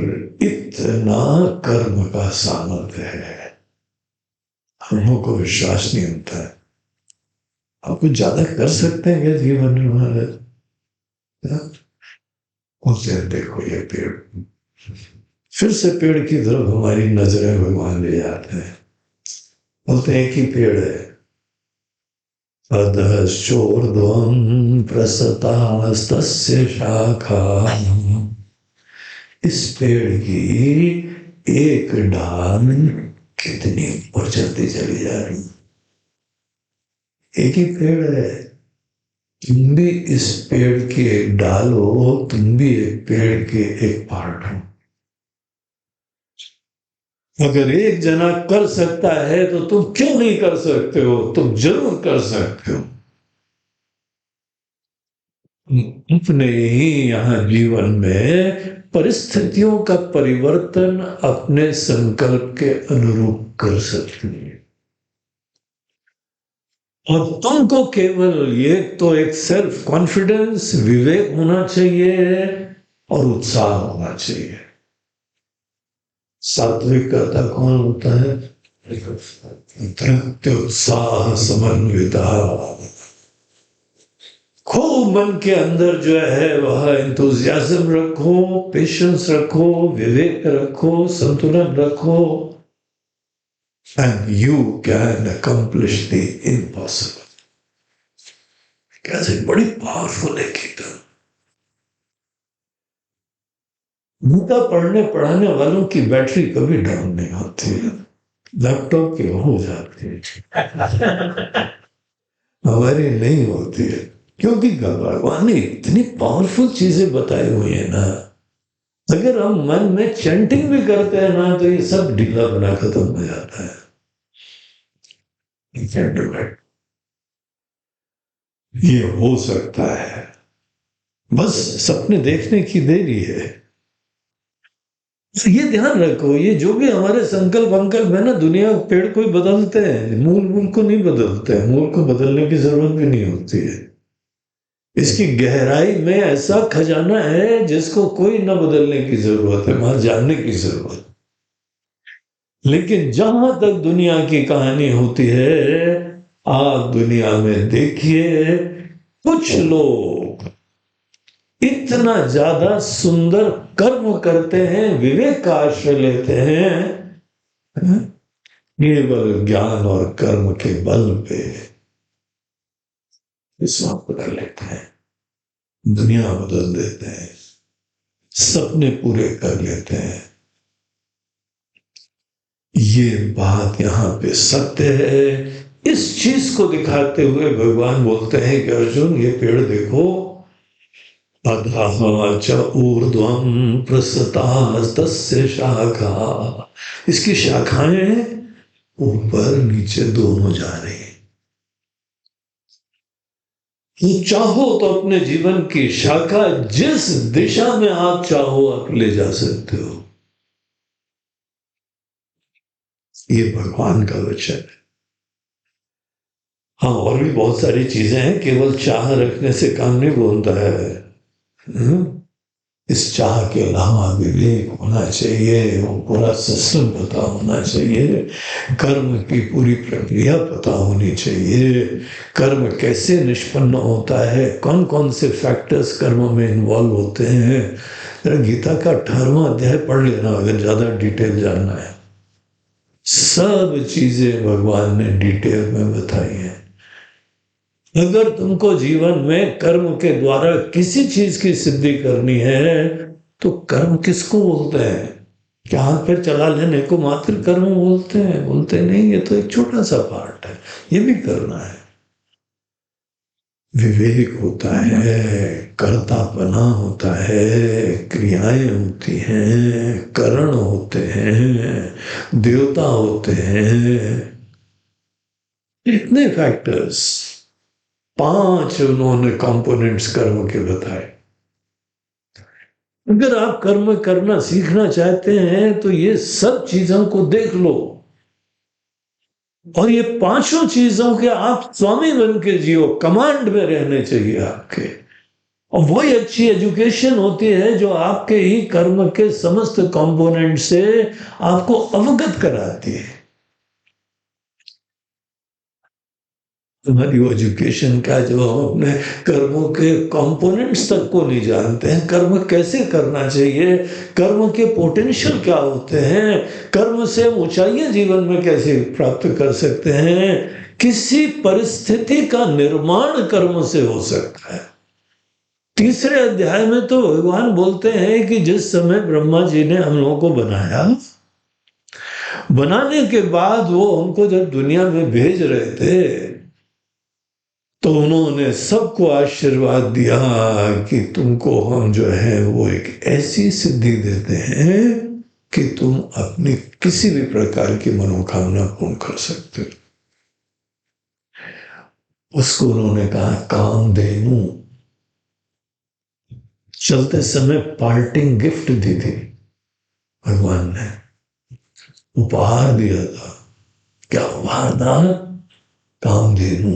Speaker 1: इतना कर्म का सामर्थ्य है, हम लोग को विश्वास नहीं होता है। आप कुछ ज्यादा कर सकते हैं क्या जीवन में महाराज? उसे देखो ये पेड़, फिर से पेड़ की तरफ हमारी नजरें भगवान ले जाते हैं। बोलते हैं कि पेड़ है, अधश्चोर्ध्वं प्रसतास्तस्य शाखा। इस पेड़ की एक डाल कितनी ऊपर चलती चली जा रही। एक ही पेड़ है, तुम भी इस पेड़ की एक डाल हो, तुम भी एक पेड़ के एक पार्ट हो। अगर एक जना कर सकता है तो तुम क्यों नहीं कर सकते हो? तुम जरूर कर सकते हो। अपने ही यहाँ जीवन में परिस्थितियों का परिवर्तन अपने संकल्प के अनुरूप कर सकते हैं। और तुमको केवल ये तो एक सेल्फ कॉन्फिडेंस, विवेक होना चाहिए और उत्साह होना चाहिए। सात्विक कर्ता कौन होता है? उत्साह समन्विता। खूब मन के अंदर जो है वह एंथुसियाज्म रखो, पेशेंस रखो, विवेक रखो, संतुलन रखो, and you can accomplish the impossible. कैसे बड़ी पावरफुल है कीर्तन। गीता पढ़ाने वालों की बैटरी कभी डाउन नहीं होती है, लैपटॉप की हो जाती है, हमारी नहीं होती है। क्योंकि भगवान ने इतनी पावरफुल चीजें बताई हुई है ना, अगर हम मन में चैंटिंग भी करते हैं ना तो ये सब ढीला बना खत्म हो जाता है। ये हो सकता है, बस सपने देखने की देरी है। तो ये ध्यान रखो, ये जो भी हमारे संकल्प वंकल्प है ना, दुनिया पेड़ को ही बदलते हैं, मूल को नहीं बदलते हैं। मूल को बदलने की जरूरत भी नहीं होती है। इसकी गहराई में ऐसा खजाना है जिसको कोई न बदलने की जरूरत है, वहां जानने की जरूरत। लेकिन जहां तक दुनिया की कहानी होती है, आप दुनिया में देखिए, कुछ लोग इतना ज्यादा सुंदर कर्म करते हैं, विवेक का आश्रय लेते हैं, केवल ज्ञान और कर्म के बल पे विश्वास कर लेते हैं, दुनिया बदल देते हैं, सपने पूरे कर लेते हैं। ये बात यहाँ पे सत्य है। इस चीज को दिखाते हुए भगवान बोलते हैं कि अर्जुन, ये पेड़ देखो, अधः च ऊर्ध्वं प्रसृतास्तस्य शाखा, इसकी शाखाएं ऊपर नीचे दोनों जा रही हैं। तो चाहो तो अपने जीवन की शाखा जिस दिशा में आप चाहो आप ले जा सकते हो। ये भगवान का वचन है। हाँ, और भी बहुत सारी चीजें हैं, केवल चाह रखने से काम नहीं बनता है। इस चाह के अलावा विवेक होना चाहिए, वो पूरा सिस्टम पता होना चाहिए, कर्म की पूरी प्रक्रिया पता होनी चाहिए, कर्म कैसे निष्पन्न होता है, कौन कौन से फैक्टर्स कर्म में इन्वॉल्व होते हैं। गीता का 18वां अध्याय पढ़ लेना अगर ज्यादा डिटेल जानना है। सब चीजें भगवान ने डिटेल में बताई हैं। अगर तुमको जीवन में कर्म के द्वारा किसी चीज की सिद्धि करनी है, तो कर्म किसको बोलते हैं? क्या हाथ पैर चला लेने को मात्र कर्म बोलते हैं? बोलते नहीं, ये तो एक छोटा सा पार्ट है, ये भी करना है। विवेक होता है, कर्तापना होता है, क्रियाएं होती हैं, करण होते हैं, देवता होते हैं, इतने फैक्टर्स। 5 उन्होंने कंपोनेंट्स कर्म के बताए। अगर आप कर्म करना सीखना चाहते हैं तो ये सब चीजों को देख लो, और ये 5 चीजों के आप स्वामी बन के जियो, कमांड में रहने चाहिए आपके। और वही अच्छी एजुकेशन होती है जो आपके ही कर्म के समस्त कंपोनेंट से आपको अवगत कराती है। तुम्हारी वो एजुकेशन का, जो हम अपने कर्मों के कंपोनेंट्स तक को नहीं जानते हैं, कर्म कैसे करना चाहिए, कर्म के पोटेंशियल क्या होते हैं, कर्म से हम ऊंचाइयां जीवन में कैसे प्राप्त कर सकते हैं। किसी परिस्थिति का निर्माण कर्म से हो सकता है। 3रे अध्याय में तो भगवान बोलते हैं कि जिस समय ब्रह्मा जी ने हम लोगों को बनाया, बनाने के बाद वो हमको जब दुनिया में भेज रहे थे, तो उन्होंने सबको आशीर्वाद दिया कि तुमको हम जो है वो एक ऐसी सिद्धि देते हैं कि तुम अपनी किसी भी प्रकार की मनोकामना पूर्ण कर सकते हो। उसको उन्होंने कहा कामधेनु। चलते समय पार्टिंग गिफ्ट दी थी, भगवान ने उपहार दिया था। क्या उपहार था? कामधेनु।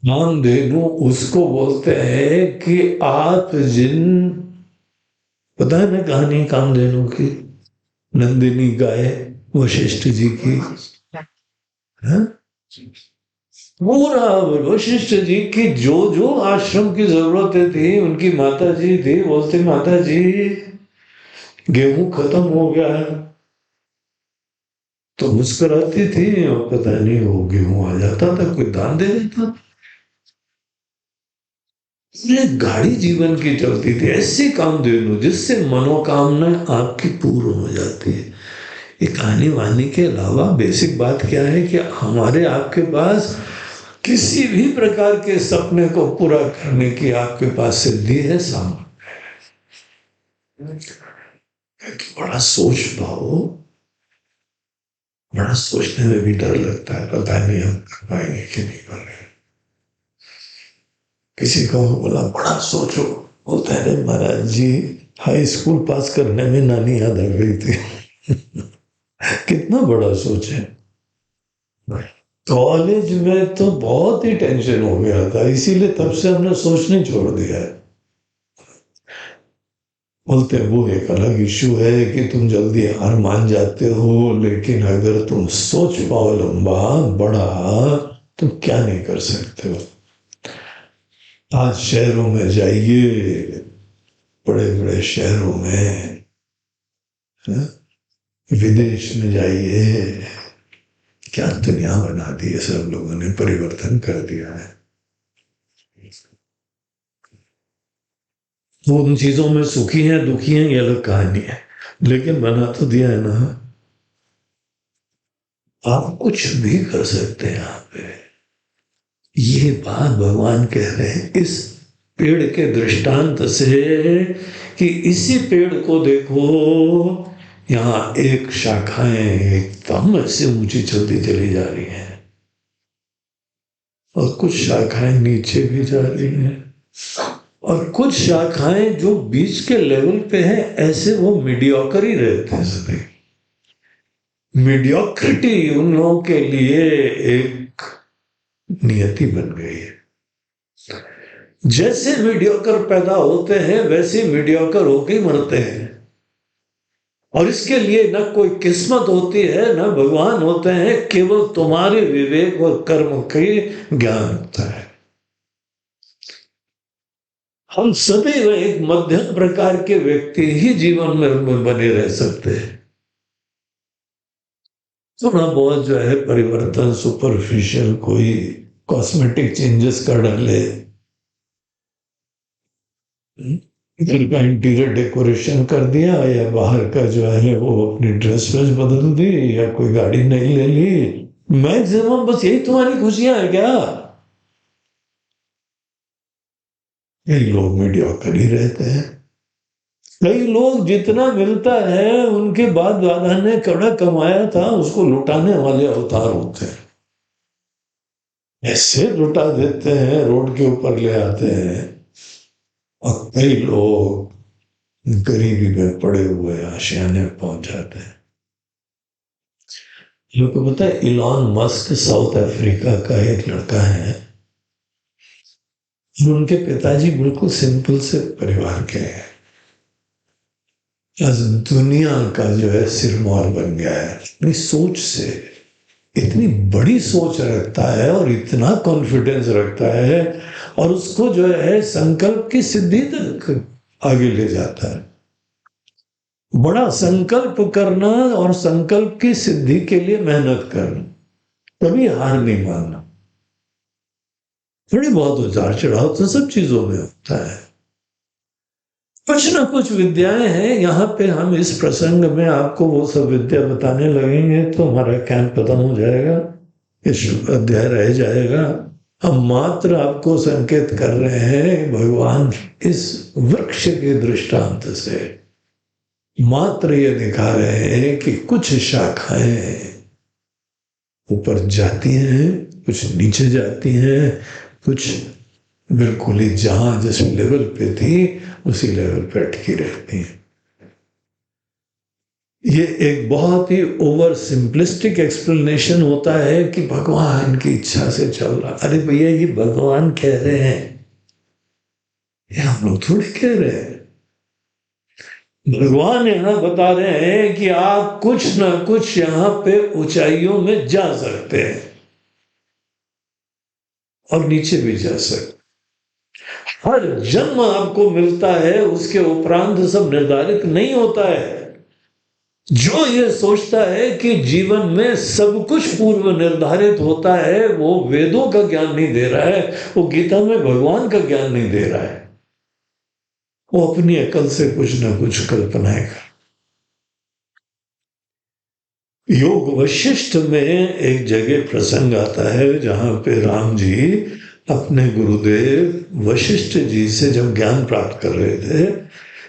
Speaker 1: कामधेनु उसको बोलते हैं कि आप जिन, पता है ना कहानी कामधेनु की? नंदिनी गाय वशिष्ठ जी की, है? पूरा वशिष्ठ जी की जो जो आश्रम की जरूरतें थी, उनकी माता जी थी, बोलते माता जी गेहूं खत्म हो गया है, तो मुस्कुराती थी, और पता नहीं वो गेहूं आ जाता था, कोई दान दे देता। गाड़ी जीवन की चलती थी, ऐसे काम दे दो जिससे मनोकामना आपकी पूर्ण हो जाती है। ये कहानी वानी के अलावा बेसिक बात क्या है कि हमारे आपके पास किसी भी प्रकार के सपने को पूरा करने की आपके पास सिद्धि है, सामर्थ्य है। बड़ा सोच पाओ, बड़ा सोचने में भी डर लगता है, पता नहीं हम कर पाएंगे कि नहीं कर रहे। किसी को बोला बड़ा सोचो, बोलता है अरे महाराज जी हाई स्कूल पास करने में नानी याद आ गई थी। कितना बड़ा सोचे। कॉलेज में तो बहुत ही टेंशन हो गया था, इसीलिए तब से हमने सोचने छोड़ दिया है। बोलते हैं वो एक अलग इश्यू है कि तुम जल्दी हार मान जाते हो, लेकिन अगर तुम सोच पाओ लंबा बड़ा तो क्या नहीं कर सकते हो। आज शहरों में जाइए, बड़े बड़े शहरों में, है? विदेश में जाइए, क्या दुनिया बना दी है, सब लोगों ने परिवर्तन कर दिया है। वो उन चीजों में सुखी हैं दुखी हैं ये अलग कहानी है, लेकिन बना तो दिया है ना। आप कुछ भी कर सकते हैं यहाँ पे। ये बात भगवान कह रहे हैं इस पेड़ के दृष्टांत से कि इसी पेड़ को देखो, यहाँ एक शाखाएं एकदम ऐसे ऊंची चलती चली जा रही हैं और कुछ शाखाएं नीचे भी जा रही हैं और कुछ शाखाएं जो बीच के लेवल पे हैं ऐसे वो मीडियोकर ही रहते हैं सभी। मीडियोक्रिटी उन लोगों के लिए एक नियति बन गई है। जैसे मीडियोकर पैदा होते हैं वैसे मीडियोकर होके ही मरते हैं, और इसके लिए न कोई किस्मत होती है न भगवान होते हैं, केवल तुम्हारे विवेक और कर्म के ज्ञान होता है। हम सभी एक मध्यम प्रकार के व्यक्ति ही जीवन में बने रह सकते हैं। थोड़ा बहुत जो है परिवर्तन सुपरफिशियल कोई कॉस्मेटिक चेंजेस कर डाले, घर का इंटीरियर डेकोरेशन कर दिया या बाहर का जो है वो अपनी ड्रेस वेस बदल दी या कोई गाड़ी नहीं ले ली, मैक्सिमम बस यही तुम्हारी खुशियां है क्या? कई लोग मीडियोकर ही रहते हैं। कई लोग जितना मिलता है उनके बाद दादा ने कड़ा कमाया था उसको लुटाने वाले अवतार होते हैं, ऐसे लुटा देते हैं, रोड के ऊपर ले आते हैं। और कई लोग गरीबी में पड़े हुए आशियाने पहुंच जाते हैं। लोगों को पता है इलॉन मस्क साउथ अफ्रीका का एक लड़का है, उनके पिताजी बिल्कुल सिंपल से परिवार के हैं, आज दुनिया का जो है सिरमौर बन गया है अपनी सोच से। इतनी बड़ी सोच रखता है और इतना कॉन्फिडेंस रखता है और उसको जो है संकल्प की सिद्धि तक आगे ले जाता है। बड़ा संकल्प करना और संकल्प की सिद्धि के लिए मेहनत करना, कभी हार नहीं मानना। थोड़ी बहुत उतार चढ़ाव तो सब चीजों में होता है, कुछ ना कुछ विद्याएं हैं। यहाँ पे हम इस प्रसंग में आपको वो सब विद्या बताने लगेंगे तो हमारा कैंप खत्म हो जाएगा, इस अध्याय रह जाएगा। हम मात्र आपको संकेत कर रहे हैं, भगवान इस वृक्ष के दृष्टांत से मात्र ये दिखा रहे हैं कि कुछ शाखाएं ऊपर जाती हैं, कुछ नीचे जाती हैं, कुछ बिल्कुल ही जहां जिस लेवल पे थी उसी लेवल पे अटकी रहती हैं। ये एक बहुत ही ओवर सिंपलिस्टिक एक्सप्लेनेशन होता है कि भगवान की इच्छा से चल रहा। अरे भैया ये भगवान कह रहे हैं, ये हम लोग थोड़ी कह रहे हैं। भगवान यहां बता रहे हैं कि आप कुछ ना कुछ यहां पे ऊंचाइयों में जा सकते हैं और नीचे भी जा सकते। हर जन्म आपको मिलता है, उसके उपरांत सब निर्धारित नहीं होता है। जो ये सोचता है कि जीवन में सब कुछ पूर्व निर्धारित होता है, वो वेदों का ज्ञान नहीं दे रहा है, वो गीता में भगवान का ज्ञान नहीं दे रहा है, वो अपनी अकल से कुछ ना कुछ कल्पनाएं कर। योग वशिष्ठ में एक जगह प्रसंग आता है जहां पे राम जी अपने गुरुदेव वशिष्ठ जी से जब ज्ञान प्राप्त कर रहे थे,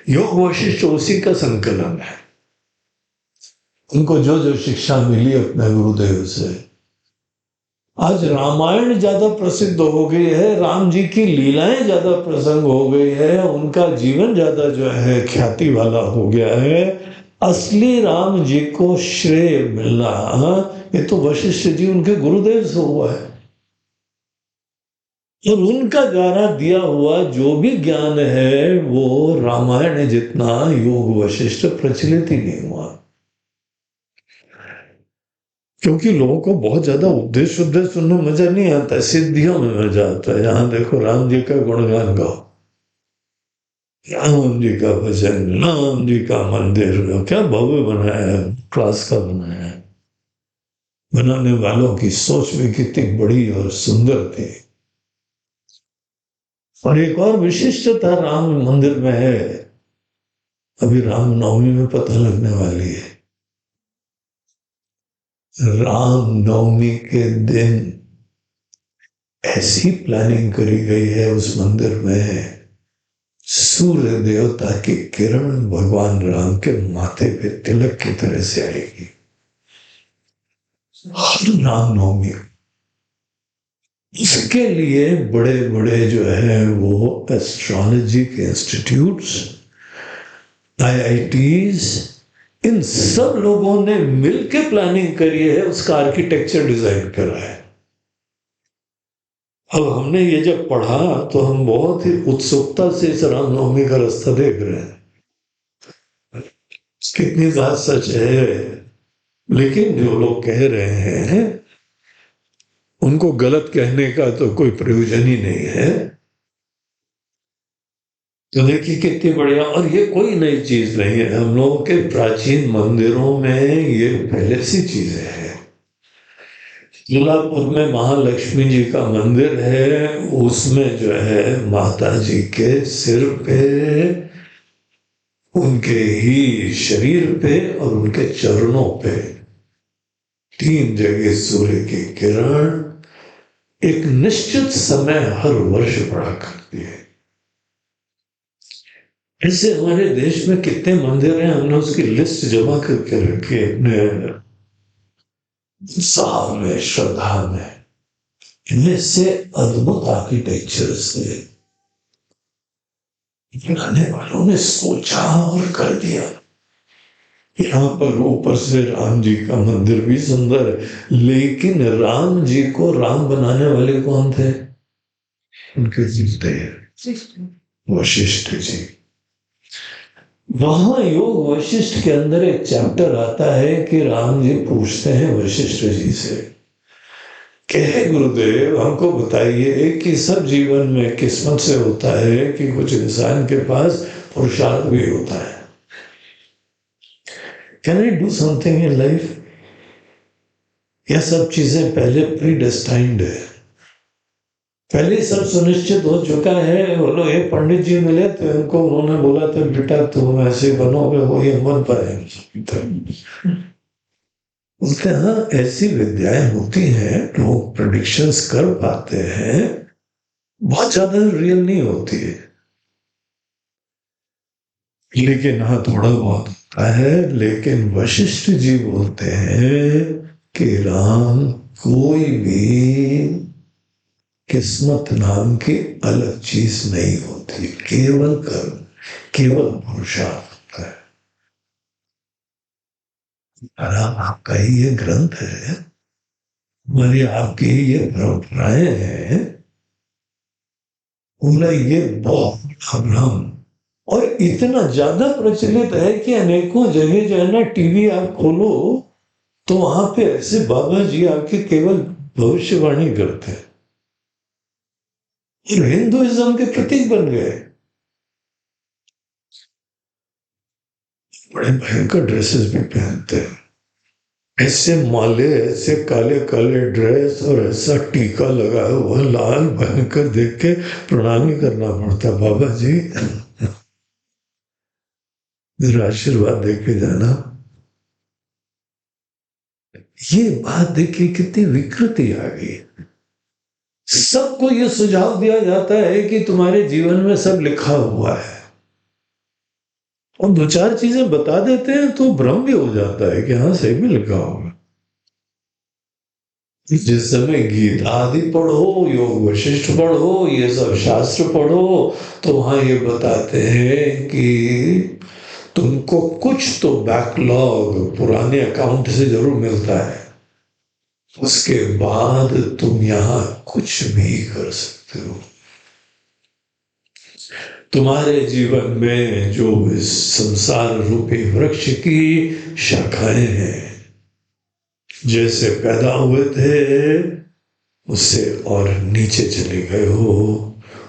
Speaker 1: योग वशिष्ठ उसी का संकलन है। उनको जो जो शिक्षा मिली अपने गुरुदेव से आज रामायण ज्यादा प्रसिद्ध हो गई है, राम जी की लीलाएं ज्यादा प्रसंग हो गई है, उनका जीवन ज्यादा जो है ख्याति वाला हो गया है। असली राम जी को श्रेय मिलना ये तो वशिष्ठ जी उनके गुरुदेव से हुआ है, और उनका द्वारा दिया हुआ जो भी ज्ञान है वो रामायण जितना योग वशिष्ठ प्रचलित ही नहीं हुआ, क्योंकि लोगों को बहुत ज्यादा उपदेश सुनने में मजा नहीं आता, सिद्धियों में मजा आता है। यहाँ देखो राम जी का गुणगान गाओ, राम जी का भजन, राम जी का मंदिर क्या भव्य बनाया है, क्लास का बनाया है। बनाने वालों की सोच भी कितनी बड़ी और सुंदर थी। और एक और विशिष्टता राम मंदिर में है, अभी राम नवमी में पता लगने वाली है। राम नवमी के दिन ऐसी प्लानिंग करी गई है उस मंदिर में, सूर्य देवता की किरण भगवान राम के माथे पे तिलक की तरह से आएगी हर राम नवमी। इसके लिए बड़े बड़े जो है वो एस्ट्रोलॉजी के इंस्टीट्यूट्स, IITs, इन सब लोगों ने मिलकर प्लानिंग करी है, उसका आर्किटेक्चर डिजाइन करा है। अब हमने ये जब पढ़ा तो हम बहुत ही उत्सुकता से इस रामनवमी का रास्ता देख रहे हैं, कितनी बात सच है। लेकिन जो लोग कह रहे हैं उनको गलत कहने का तो कोई प्रयोजन ही नहीं है। तो देखिए कितनी बढ़िया, और ये कोई नई चीज नहीं है, हम लोगों के प्राचीन मंदिरों में ये पहले सी चीजें हैं। जलापुर में महालक्ष्मी जी का मंदिर है, उसमें जो है माता जी के सिर पे, उनके ही शरीर पे और उनके चरणों पे 3 जगह सूर्य की किरण एक निश्चित समय हर वर्ष पड़ा करती है। ऐसे हमारे देश में कितने मंदिर हैं, हमने उसकी लिस्ट जमा करके रखी है अपने उत्साह में, श्रद्धा में। इनमें से अद्भुत आर्किटेक्चर से बनाने वालों ने सोचा और कर दिया। यहाँ पर ऊपर से राम जी का मंदिर भी सुंदर है, लेकिन राम जी को राम बनाने वाले कौन थे? उनके गुरुदेव वशिष्ठ जी। वहां योग वशिष्ठ के अंदर एक चैप्टर आता है कि राम जी पूछते हैं वशिष्ठ जी से कि हे गुरुदेव, हमको बताइए कि सब जीवन में किस्मत से होता है कि कुछ इंसान के पास पुरुषार्थ भी होता है। Can I do something in life? यह सब चीजें पहले प्री डेस्टाइंड है, पहले सब सुनिश्चित हो चुका है। वो लोग एक पंडित जी मिले तो उनको उन्होंने बोला था बेटा तुम ऐसे बनोगे, वो ये बन पाएंगे। बोलते हाँ ऐसी विद्याएं होती हैं, लोग प्रेडिक्शंस कर पाते हैं, बहुत ज्यादा रियल नहीं होती है, लेकिन हाँ थोड़ा बहुत होता है। लेकिन वशिष्ठ जी बोलते हैं कि राम कोई भी किस्मत नाम की अलग चीज नहीं होती, केवल कर्म, केवल पुरुषार्थ होता है। आपका ही ये ग्रंथ है, हमारी आपकी ये परंपराएं हैं, बोला ये बहुत भ्रम, और इतना ज्यादा प्रचलित है कि अनेकों जगह जो है ना, टीवी आप खोलो तो वहां पे ऐसे बाबा जी आके केवल भविष्यवाणी करते हैं, ये हिंदुइज्म के प्रतीक बन गए। बड़े भयंकर ड्रेसेस भी पहनते हैं, ऐसे माले, ऐसे काले काले ड्रेस और ऐसा टीका लगाया हुआ लाल, भयंकर देख के प्रणाम ही करना पड़ता, बाबा जी मेरा आशीर्वाद दे के जाना। ये बात देखिए कितनी विकृति आ गई। सबको ये सुझाव दिया जाता है कि तुम्हारे जीवन में सब लिखा हुआ है, और 2-4 चीजें बता देते हैं तो भ्रम भी हो जाता है कि हाँ सही में लिखा होगा। जिस समय गीता आदि पढ़ो, योग वशिष्ठ पढ़ो, ये सब शास्त्र पढ़ो, तो वहां ये बताते हैं कि तुमको कुछ तो बैकलॉग पुराने अकाउंट से जरूर मिलता है, उसके बाद तुम यहां कुछ भी कर सकते हो। तुम्हारे जीवन में जो इस संसार रूपी वृक्ष की शाखाएं हैं, जैसे पैदा हुए थे उससे और नीचे चले गए हो,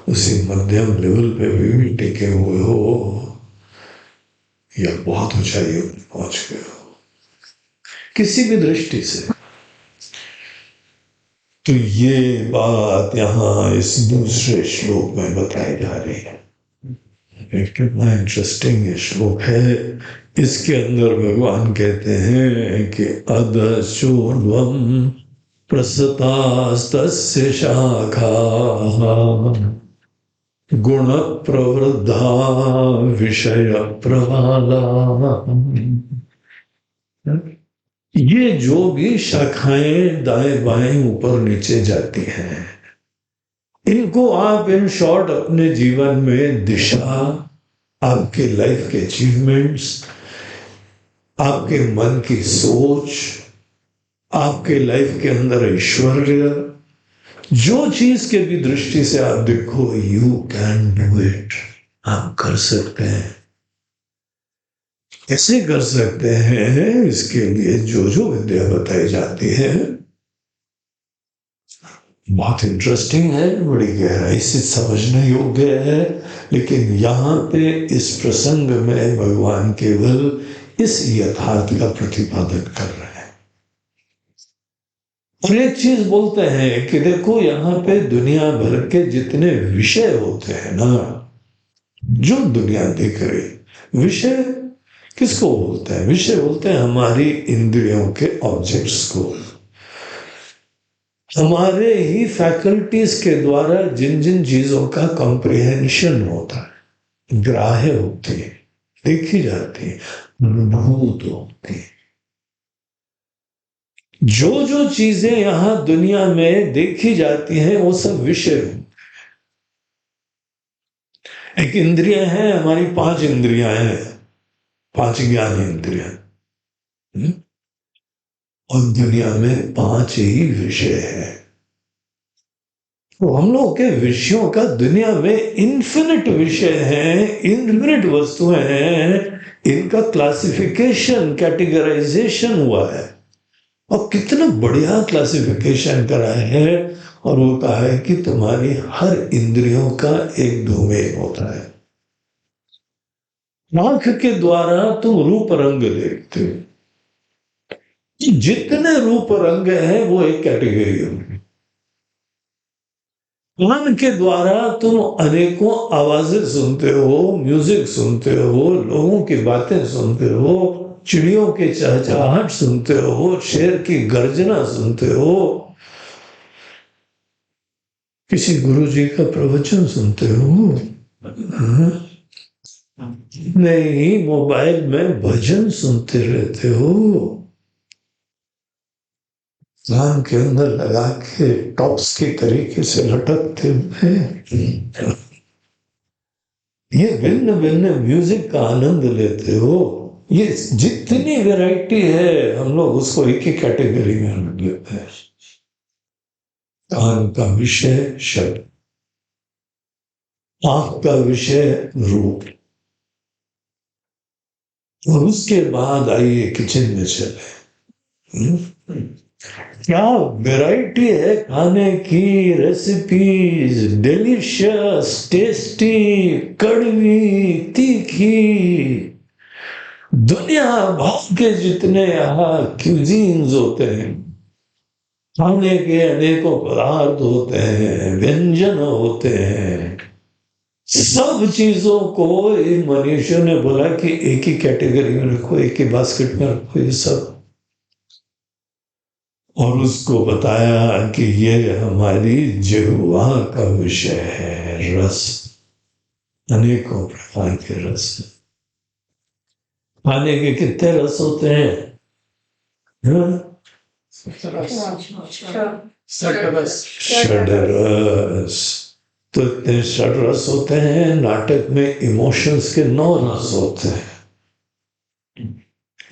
Speaker 1: उसी मध्यम लेवल पे भी टिके हुए हो, या बहुत ऊंचाई पहुंच गए हो किसी भी दृष्टि से। तो ये बात यहां इस दूसरे श्लोक में बताई जा रही है। कितना इंटरेस्टिंग ये श्लोक है। इसके अंदर भगवान कहते हैं कि अधशूर्वम प्रसतास्तस्य शाखाः गुण प्रवृद्धा विषय प्रवाला। ये जो भी शाखाएं दाएं बाएं ऊपर नीचे जाती हैं, इनको आप इन शॉर्ट अपने जीवन में दिशा, आपके लाइफ के अचीवमेंट्स, आपके मन की सोच, आपके लाइफ के अंदर ऐश्वर्य, जो चीज के भी दृष्टि से आप देखो, यू कैन डू इट, आप कर सकते हैं। कैसे कर सकते हैं, इसके लिए जो जो विद्या बताई जाती है बहुत इंटरेस्टिंग है, बड़ी गहराई से समझने योग्य है। लेकिन यहाँ पे इस प्रसंग में भगवान केवल इस यथार्थ का प्रतिपादन कर रहे हैं। और एक चीज बोलते हैं कि देखो, यहाँ पे दुनिया भर के जितने विषय होते हैं ना, जो दुनिया देख रही, विषय किसको बोलते हैं? विषय बोलते हैं हमारी इंद्रियों के ऑब्जेक्ट्स को, हमारे ही फैकल्टीज के द्वारा जिन जिन चीजों का कॉम्प्रिहेंशन होता है, ग्राह्य होती है, देखी जाती है, अनुभूत होती है। जो जो चीजें यहां दुनिया में देखी जाती हैं वो सब विषय। एक इंद्रियां हैं, हमारी 5 इंद्रियां हैं, 5 ज्ञान इंद्रियां, और दुनिया में 5 ही विषय है। तो हम लोग के विषयों का दुनिया में इन्फिनिट विषय हैं, इन्फिनिट वस्तुएं हैं, इनका क्लासिफिकेशन, कैटेगराइजेशन हुआ है, और कितना बढ़िया क्लासिफिकेशन करा है। और वो कहा है कि तुम्हारी हर इंद्रियों का एक डोमेन होता है। आंख के द्वारा तुम रूप रंग देखते हो, जितने रूप रंग हैं वो एक कैटेगरी होगी। कान के द्वारा तुम अनेकों आवाजें सुनते हो, म्यूजिक सुनते हो, लोगों की बातें सुनते हो, चिड़ियों के चहचहाहट सुनते हो, शेर की गर्जना सुनते हो, किसी गुरु जी का प्रवचन सुनते हो, नहीं मोबाइल में भजन सुनते रहते हो, कान के अंदर लगा के टॉप्स के तरीके से लटकते हैं, ये भिन्न भिन्न म्यूजिक का आनंद लेते हो। ये जितनी वैरायटी है, हम लोग उसको एक ही कैटेगरी में रख लेते हैं। कान का विषय शब्द, आंख का विषय रूप, और उसके बाद आइए किचन में चले। क्या वैरायटी है खाने की, रेसिपीज, डिलीशियस, टेस्टी, कड़वी, तीखी, दुनिया भर के जितने यहाँ क्यूजीन्स होते हैं, खाने के अनेकों पदार्थ होते हैं, व्यंजन होते हैं, सब चीजों को इन मनुष्यों ने बोला कि एक ही कैटेगरी में रखो, एक ही बास्केट में रखो ये सब, और उसको बताया कि ये हमारी जिह्वा का विषय है, रस, अनेकों प्रकार के रस। खाने के कितने रस होते हैं? षडरस। तो इतने षडरस होते हैं नाटक में, इमोशंस के 9 रस होते हैं।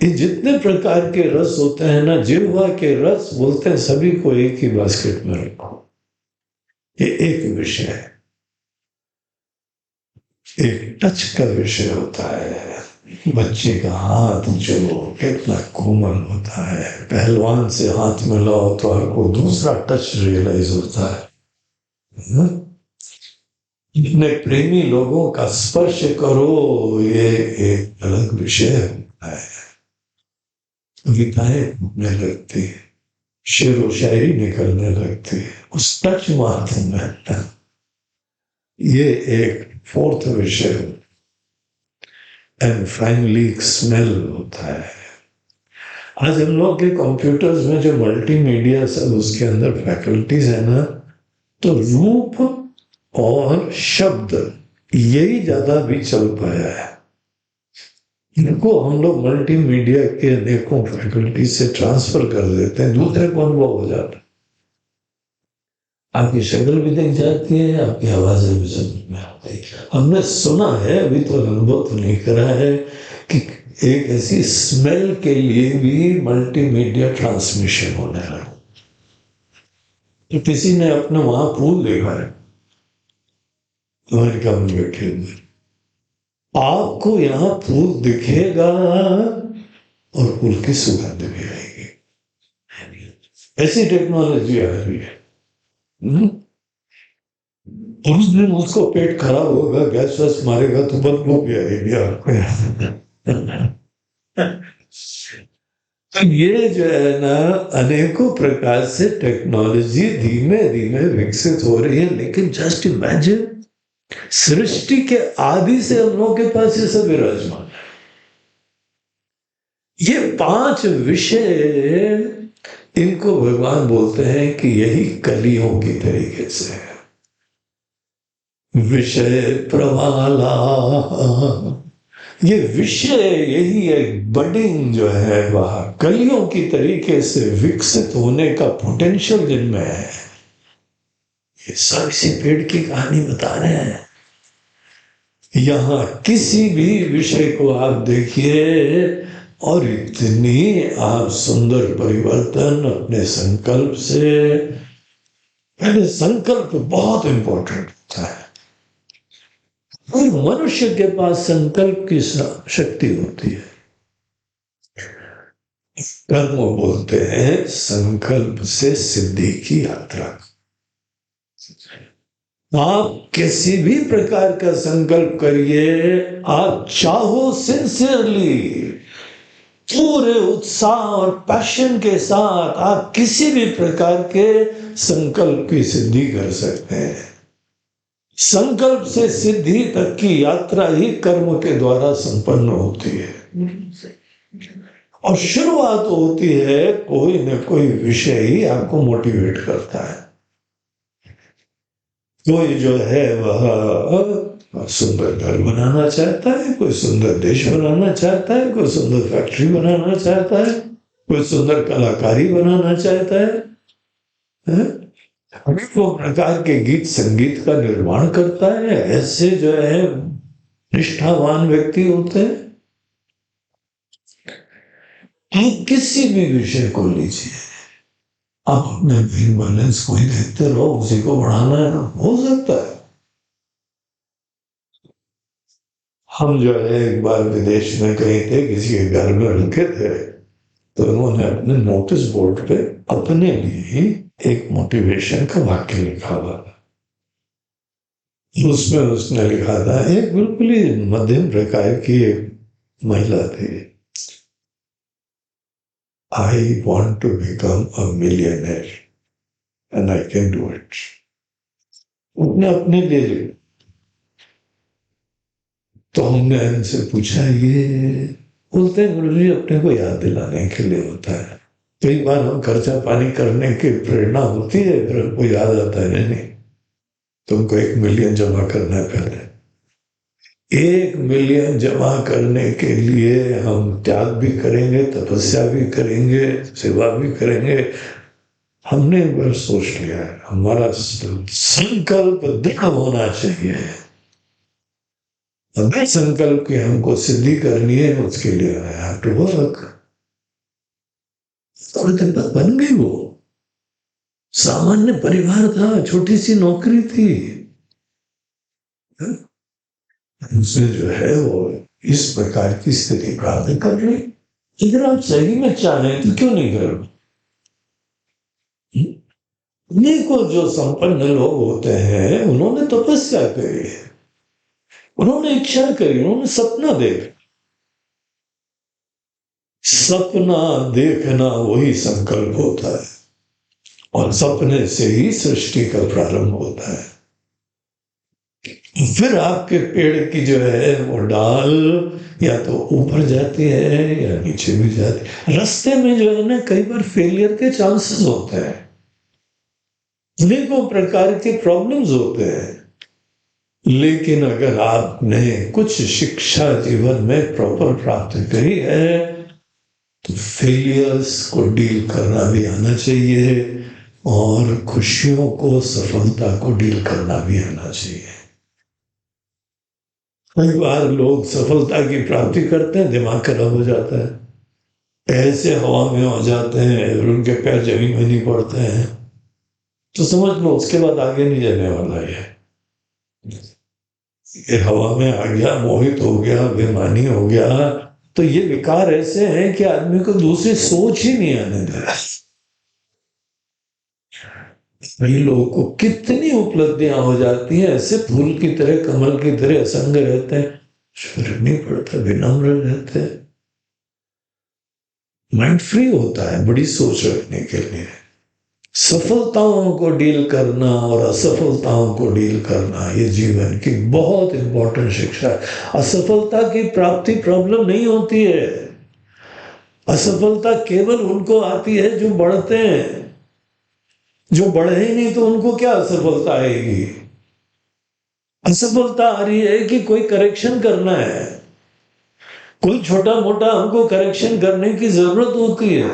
Speaker 1: ये जितने प्रकार के रस होते हैं ना, जिह्वा के रस बोलते हैं, सभी को एक ही बास्केट में रखो। ये एक विषय है, एक टच का विषय होता है। बच्चे का हाथ जो कितना कोमल होता है, पहलवान से हाथ मिलाओ तो आपको दूसरा टच रियलाइज होता है। इतने प्रेमी लोगों का स्पर्श करो, ये एक अलग विषय होता है। कविताएं निकलने लगती है, शेर व शायरी निकलने लगती है उस टच माध्यम में। ये एक 4th विषय। एंड फाइनली स्मेल होता है। आज हम लोग के कंप्यूटर्स में जो मल्टीमीडिया सब उसके अंदर फैकल्टीज है ना, तो रूप और शब्द यही ज्यादा भी चल पाया है। इनको हम लोग मल्टीमीडिया के अनेकों फैकल्टी से ट्रांसफर कर देते हैं, दूसरे को अनुभव हो जाता है। आपकी शक्ल भी दिख जाती है, आपकी आवाजें भी समझ में आती है। हमने सुना है, अभी तो अनुभव तो नहीं करा है, कि एक ऐसी स्मेल के लिए भी मल्टीमीडिया ट्रांसमिशन होने लगा। तो किसी ने अपने वहां फूल देखा है अमेरिका में बैठे हुए, आपको यहाँ फूल दिखेगा और फूल की सुगंध भी आएगी। ऐसी टेक्नोलॉजी आ रही है। उस दिन उसको पेट खराब होगा, गैस वैस मारेगा तो बदबू भी आएगी आपको। तो ये जो है ना, अनेकों प्रकार से टेक्नोलॉजी धीमे धीमे विकसित हो रही है। लेकिन जस्ट इमेजिन, सृष्टि के आदि से हम लोगों के पास ये सब विराजमान है। ये 5 विषय, इनको भगवान बोलते हैं कि यही कलियों की तरीके से है। विषय प्रवाला, ये विषय, यही एक बडिंग जो है वह कलियों की तरीके से विकसित होने का पोटेंशियल जिनमें है। ये सब इसी पेड़ की कहानी बता रहे हैं। यहां किसी भी विषय को आप देखिए और इतनी आप सुंदर परिवर्तन अपने संकल्प से। पहले संकल्प बहुत इंपॉर्टेंट होता है। और मनुष्य के पास संकल्प की शक्ति होती है। कर्म बोलते हैं संकल्प से सिद्धि की यात्रा। आप किसी भी प्रकार का संकल्प करिए, आप चाहो सिंसियरली, पूरे उत्साह और पैशन के साथ आप किसी भी प्रकार के संकल्प की सिद्धि कर सकते हैं। संकल्प से सिद्धि तक की यात्रा ही कर्म के द्वारा संपन्न होती है। और शुरुआत होती है, कोई न कोई विषय ही आपको मोटिवेट करता है। कोई जो है वह सुंदर घर बनाना चाहता है, कोई सुंदर देश बनाना चाहता है, कोई सुंदर फैक्ट्री बनाना चाहता है, कोई सुंदर कलाकारी बनाना चाहता है, अनेकों प्रकार के गीत संगीत का निर्माण करता है। ऐसे जो है निष्ठावान व्यक्ति होते हैं। आप किसी भी विषय को लीजिए, आप अपने बैंक बैलेंस को ही देखते रहो, उसी को बढ़ाना है ना, हो सकता है। हम जो है एक बार विदेश में कहीं थे, किसी के घर में रुके थे, तो उन्होंने अपने नोटिस बोर्ड पे अपने लिए ही एक मोटिवेशन का वाक्य लिखा हुआ। उसमें उसने लिखा था, एक बिल्कुल ही मध्यम प्रकार की एक महिला थी, I want to become a millionaire and I can do it. उसने अपने लिए लिखा। तो हमने इनसे पूछा, ये बोलते हैं गुरु जी अपने को याद दिलाने के लिए होता है। कई बार हम खर्चा पानी करने की प्रेरणा होती है, फिर हमको याद आता है नहीं तुमको 1 मिलियन जमा करना है पहले। 1 मिलियन जमा करने के लिए हम त्याग भी करेंगे, तपस्या भी करेंगे, सेवा भी करेंगे। हमने एक बार सोच लिया है, हमारा संकल्प दृढ़ होना चाहिए। हमें संकल्प की हमको सिद्धि करनी है, उसके लिए आई हैव टू वर्क। थोड़ी देर बाद बन गई वो। सामान्य परिवार था, छोटी सी नौकरी थी, उसने जो है वो इस प्रकार की स्थिति प्राप्त कर ली। इधर आप सही में चाहें तो क्यों नहीं करो? को जो संपन्न लोग होते हैं उन्होंने तपस्या करी है, उन्होंने इच्छा करी, उन्होंने सपना देखा। सपना देखना वही संकल्प होता है, और सपने से ही सृष्टि का प्रारंभ होता है। फिर आपके पेड़ की जो है वो डाल या तो ऊपर जाती है या नीचे भी जाती है। रास्ते में जो है ना कई बार फेलियर के चांसेस होते हैं, अनेकों प्रकार के प्रॉब्लम्स होते हैं, लेकिन अगर आपने कुछ शिक्षा जीवन में प्रॉपर प्राप्त करी है तो फेलियर्स को डील करना भी आना चाहिए, और खुशियों को, सफलता को डील करना भी आना चाहिए। कई बार लोग सफलता की प्राप्ति करते हैं, दिमाग खराब हो जाता है, ऐसे हवा में हो जाते हैं और उनके पैर जमीन में नहीं पड़ते हैं, तो समझ लो उसके बाद आगे नहीं जाने वाला है। ये हवा में आ गया, मोहित हो गया, बेईमानी हो गया, तो ये विकार ऐसे हैं कि आदमी को दूसरी सोच ही नहीं आने दे रहा। कई लोगों को कितनी उपलब्धियां हो जाती हैं, ऐसे फूल की तरह, कमल की तरह असंग रहते हैं, फर्क नहीं पड़ता, विनम्र रहते हैं, माइंड फ्री होता है बड़ी सोच रखने के लिए। सफलताओं को डील करना और असफलताओं को डील करना, ये जीवन की बहुत इंपॉर्टेंट शिक्षा है। असफलता की प्राप्ति प्रॉब्लम नहीं होती है, असफलता केवल उनको आती है जो बढ़ते हैं। जो बढ़े ही नहीं तो उनको क्या असफलता आएगी? असफलता आ रही है कि कोई करेक्शन करना है, कोई छोटा मोटा हमको करेक्शन करने की जरूरत होती है,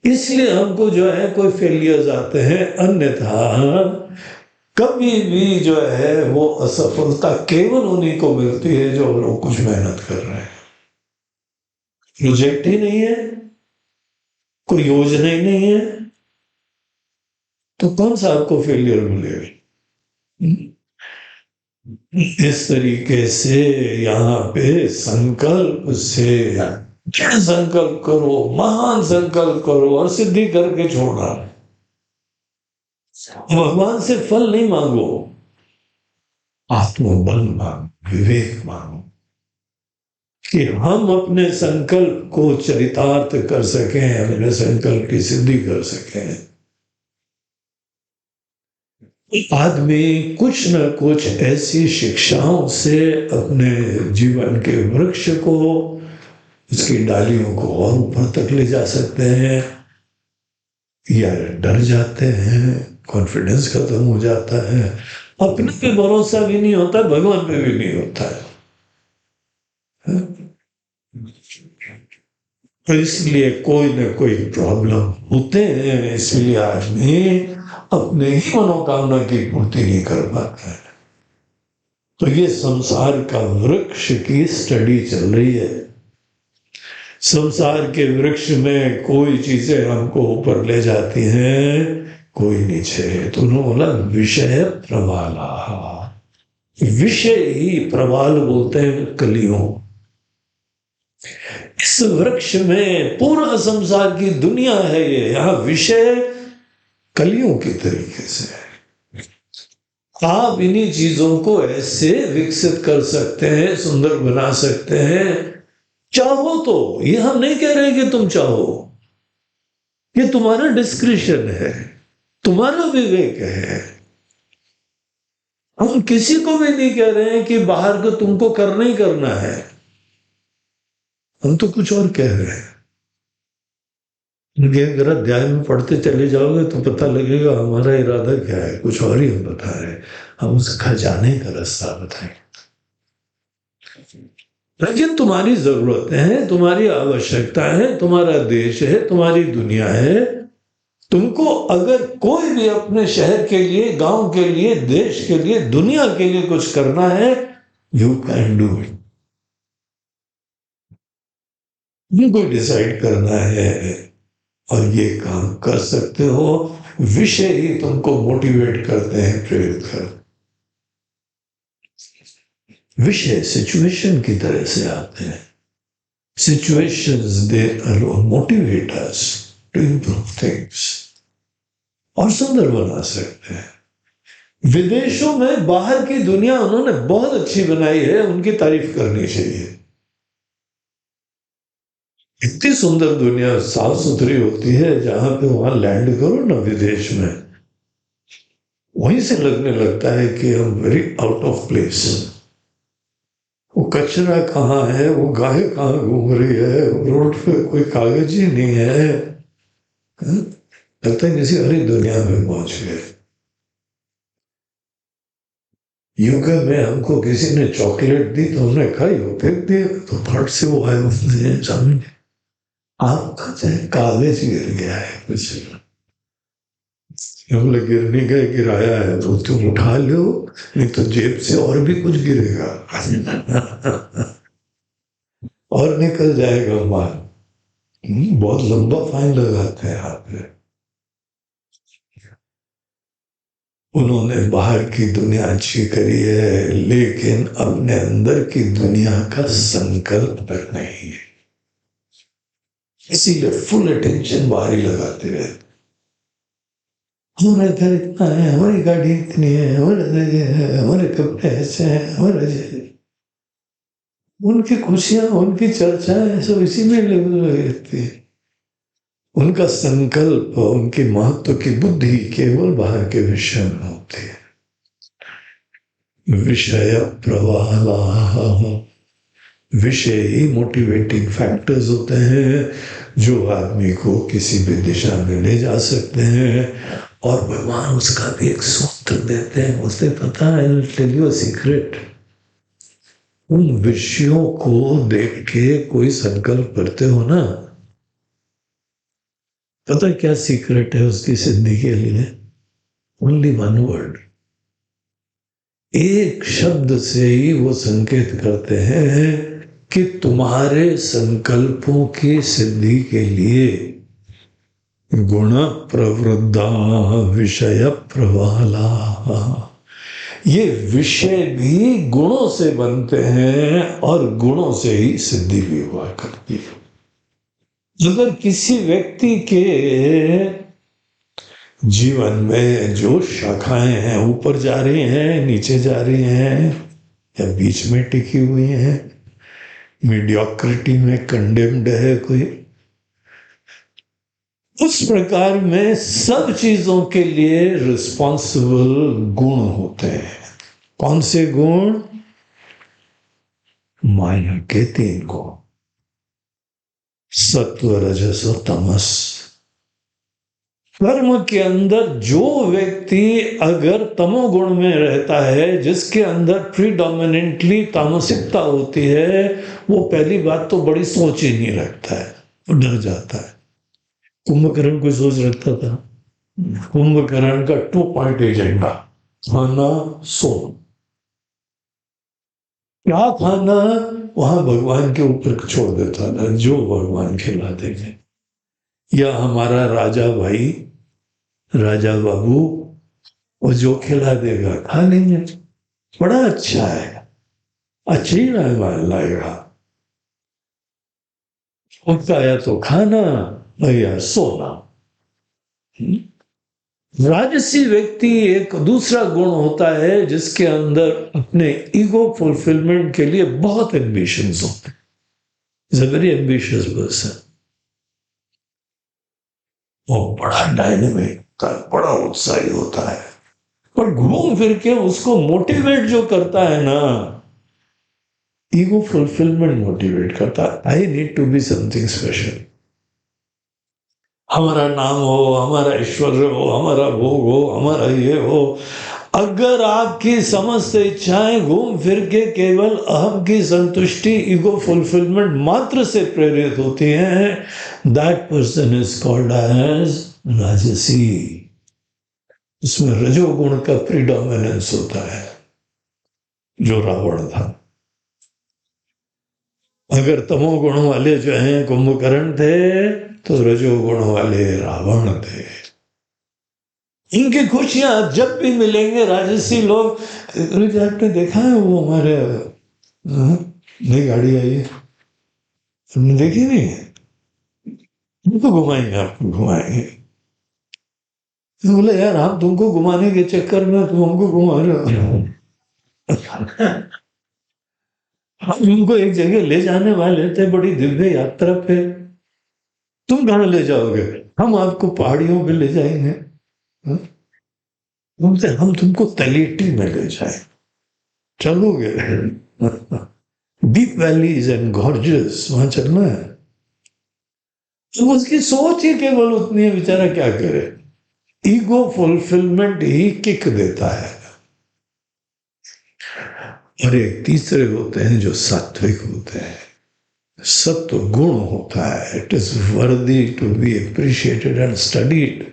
Speaker 1: इसलिए हमको जो है कोई फेलियर्स आते हैं। अन्यथा कभी भी जो है वो असफलता केवल उन्हीं को मिलती है जो लोग कुछ मेहनत कर रहे हैं। प्रोजेक्ट ही नहीं है, कोई योजना ही नहीं है, तो कौन सा आपको फेलियर मिलेगा? इस तरीके से यहाँ पे संकल्प से संकल्प करो, महान संकल्प करो और सिद्धि करके छोड़ना। भगवान से फल नहीं मांगो, आत्मबल मांगो, विवेक मांगो, कि हम अपने संकल्प को चरितार्थ कर सकें, अपने संकल्प की सिद्धि कर सकें। आदमी कुछ न कुछ ऐसी शिक्षाओं से अपने जीवन के वृक्ष को, उसकी डालियों को और ऊपर तक ले जा सकते हैं, या डर जाते हैं, कॉन्फिडेंस खत्म हो जाता है, अपने पे भरोसा भी नहीं होता, भगवान पे भी नहीं होता है। तो इसलिए कोई न कोई प्रॉब्लम होते हैं, इसलिए आदमी अपने ही मनोकामना की पूर्ति नहीं कर पाता है। तो ये संसार का वृक्ष की स्टडी चल रही है। संसार के वृक्ष में कोई चीजें हमको ऊपर ले जाती हैं, कोई नीचे। तो उन्होंने बोला विषय प्रवाला, विषय ही प्रवाल बोलते हैं कलियों। इस वृक्ष में पूरा संसार की दुनिया है, ये यहाँ विषय कलियों की तरीके से आप इन्हीं चीजों को ऐसे विकसित कर सकते हैं, सुंदर बना सकते हैं, चाहो तो। ये हम नहीं कह रहे कि तुम चाहो, ये तुम्हारा डिस्क्रिशन है, तुम्हारा विवेक है। हम किसी को भी नहीं कह रहे हैं कि बाहर को तुमको करना ही करना है, हम तो कुछ और कह रहे हैं। अगर अध्याय में पढ़ते चले जाओगे तो पता लगेगा हमारा इरादा क्या है, कुछ और ही हम बता रहे हैं। हम उस खजाने का रास्ता बताएं। लेकिन तुम्हारी जरूरतें हैं, तुम्हारी आवश्यकता है, तुम्हारा देश है, तुम्हारी दुनिया है। तुमको अगर कोई भी अपने शहर के लिए, गांव के लिए, देश के लिए, दुनिया के लिए कुछ करना है, यू कैन डू इट। तुमको डिसाइड करना है और ये काम कर सकते हो। विषय ही तुमको मोटिवेट करते हैं, प्रेरित करते। विषय सिचुएशन की तरह से आते हैं। Situations they motivate us to improve things और सुंदर बना सकते हैं। विदेशों में बाहर की दुनिया उन्होंने बहुत अच्छी बनाई है, उनकी तारीफ करनी चाहिए। इतनी सुंदर दुनिया साफ सुथरी होती है, जहां पे वहां लैंड करो ना विदेश में, वहीं से लगने लगता है कि हम वेरी आउट ऑफ प्लेस। वो कचरा कहाँ है, वो गाय कहाँ घूम रही है, रोड पे कोई कागज ही नहीं है। लगता है किसी अरे दुनिया में पहुंच गए। यूके में हमको किसी ने चॉकलेट दी तो हमने खाई, वो फेंक दिया, तो फट से वो आए उसने सामने, आपका चाहे कागज गिर गया है कुछ, हम लोग गिरने गए, गिराया है तो तुम उठा लो, नहीं तो जेब से और भी कुछ गिरेगा और निकल जाएगा माल। बहुत लंबा फाइन लगाते हैं यहाँ पे। उन्होंने बाहर की दुनिया अच्छी करी है, लेकिन अपने अंदर की दुनिया का संकल्प नहीं है, इसीलिए फुल अटेंशन बाहर ही लगाते रहते। हमारा घर इतना है, हमारी गाड़ी इतनी है, हमारे कपड़े ऐसे हैं, हमारा उनकी खुशियां, उनकी चर्चाएं सब इसी में लगी रहती है। उनका संकल्प, उनकी महत्व की बुद्धि केवल बाहर के विषय में होती है। विषय प्रवाह, विषय ही मोटिवेटिंग फैक्टर्स होते हैं, जो आदमी को किसी भी दिशा में ले जा सकते हैं। और भगवान उसका भी एक सूत्र देते हैं। उसे पता है, टेल यू अ सीक्रेट, उन विषयों को देख के कोई संकल्प करते हो ना, पता है क्या सीक्रेट है उसकी सिद्धि के लिए? ओनली वन वर्ड, एक शब्द से ही वो संकेत करते हैं कि तुम्हारे संकल्पों की सिद्धि के लिए गुण प्रवृद्धा विषय प्रवाला, ये विषय भी गुणों से बनते हैं और गुणों से ही सिद्धि भी हुआ करती है। अगर किसी व्यक्ति के जीवन में जो शाखाएं हैं ऊपर जा रही हैं, नीचे जा रही हैं, या बीच में टिकी हुई हैं, मीडियोक्रिटी में कंडेम्ड है कोई, उस प्रकार में सब चीजों के लिए रिस्पॉन्सिबल गुण होते हैं। कौन से गुण? माया के 3 गुण, सत्व, रजस और तमस। कर्म के अंदर जो व्यक्ति अगर तमोगुण में रहता है, जिसके अंदर प्रीडोमिनेंटली तामसिकता होती है, वो पहली बात तो बड़ी सोच ही नहीं रखता है, वो डर जाता है। कुंभकर्ण कोई सोच रखता था? कुंभकर्ण का 2 पॉइंट एजेंडा, खाना सोना। क्या खाना वहां भगवान के ऊपर छोड़ देता था, जो भगवान खिला देंगे, या हमारा राजा भाई, राजा बाबू, वो जो खिला देगा खा लेंगे, बड़ा अच्छा है, अच्छी लाएगा, उनका या तो खाना या सोना। राजसी व्यक्ति एक दूसरा गुण होता है, जिसके अंदर अपने ईगो फुलफिलमेंट के लिए बहुत एम्बिशंस होते हैं। Is a very ambitious person, वो बड़ा डायनेमिक, बड़ा उत्साही होता है, पर घूम फिर के उसको मोटिवेट जो करता है ना, ईगो फुलफिलमेंट मोटिवेट करता है। I need to be something special, हमारा नाम हो, हमारा ऐश्वर्य हो, हमारा भोग हो, हमारा ये हो, अगर आपकी समस्त इच्छाएं घूम फिर के केवल अहम की संतुष्टि, ईगो फुलफिलमेंट मात्र से प्रेरित होती हैं, that person is called as राजसी। उसमें रजोगुण का प्रीडोमिनेंस होता है, जो रावण था। अगर तमोगुण वाले जो हैं कुंभकर्ण थे, तो रजोगुण वाले रावण थे। इनकी खुशियां जब भी मिलेंगे राजसी लोग, आपने देखा है वो हमारे नई गाड़ी आई है, तुमने देखी नहीं? हमको घुमाएंगे, आपको घुमाएंगे। बोले यार हम तुमको घुमाने के चक्कर में तुम हमको घुमा रहे हो। हम तुमको एक जगह ले जाने वाले थे, बड़ी दिव्य यात्रा पे, तुम कहाँ ले जाओगे? हम आपको पहाड़ियों पे ले जाएंगे। तुमसे हम तुमको तलेटी में ले जाए, चलोगे? डीप वैलीज एंड गॉर्जियस, वहां चलना है। तो उसकी सोच ही केवल उतनी है, बेचारा क्या करे। ईगो फुलफिलमेंट ही किक देता है। और एक तीसरे होते हैं जो सात्विक होते हैं, सत्व गुण होता है। It is worthy to be appreciated and studied.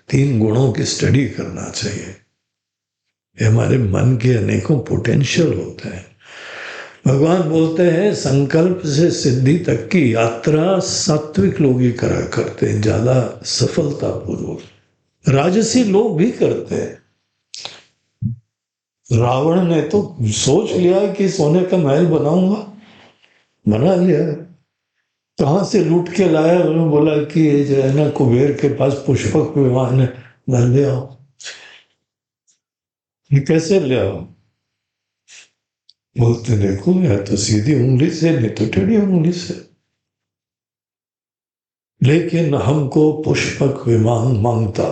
Speaker 1: 3 गुणों की स्टडी करना चाहिए। ये हमारे मन के अनेकों पोटेंशियल होते हैं। भगवान बोलते हैं संकल्प से सिद्धि तक की यात्रा सात्विक लोग ही करा करते हैं, ज्यादा सफलतापूर्वक। राजसी लोग भी करते हैं। रावण ने तो सोच लिया कि सोने का महल बनाऊंगा, बना लिया। कहां से लूट के लाया? उन्होंने बोला कि ये जो है ना, कुबेर के पास पुष्पक विमान है, मैं ले आओ। ये कैसे ले आओ? बोलते देखो, या तो सीधी उंगली से, नहीं तो टेढ़ी उंगली से। लेकिन हमको पुष्पक विमान मांगता,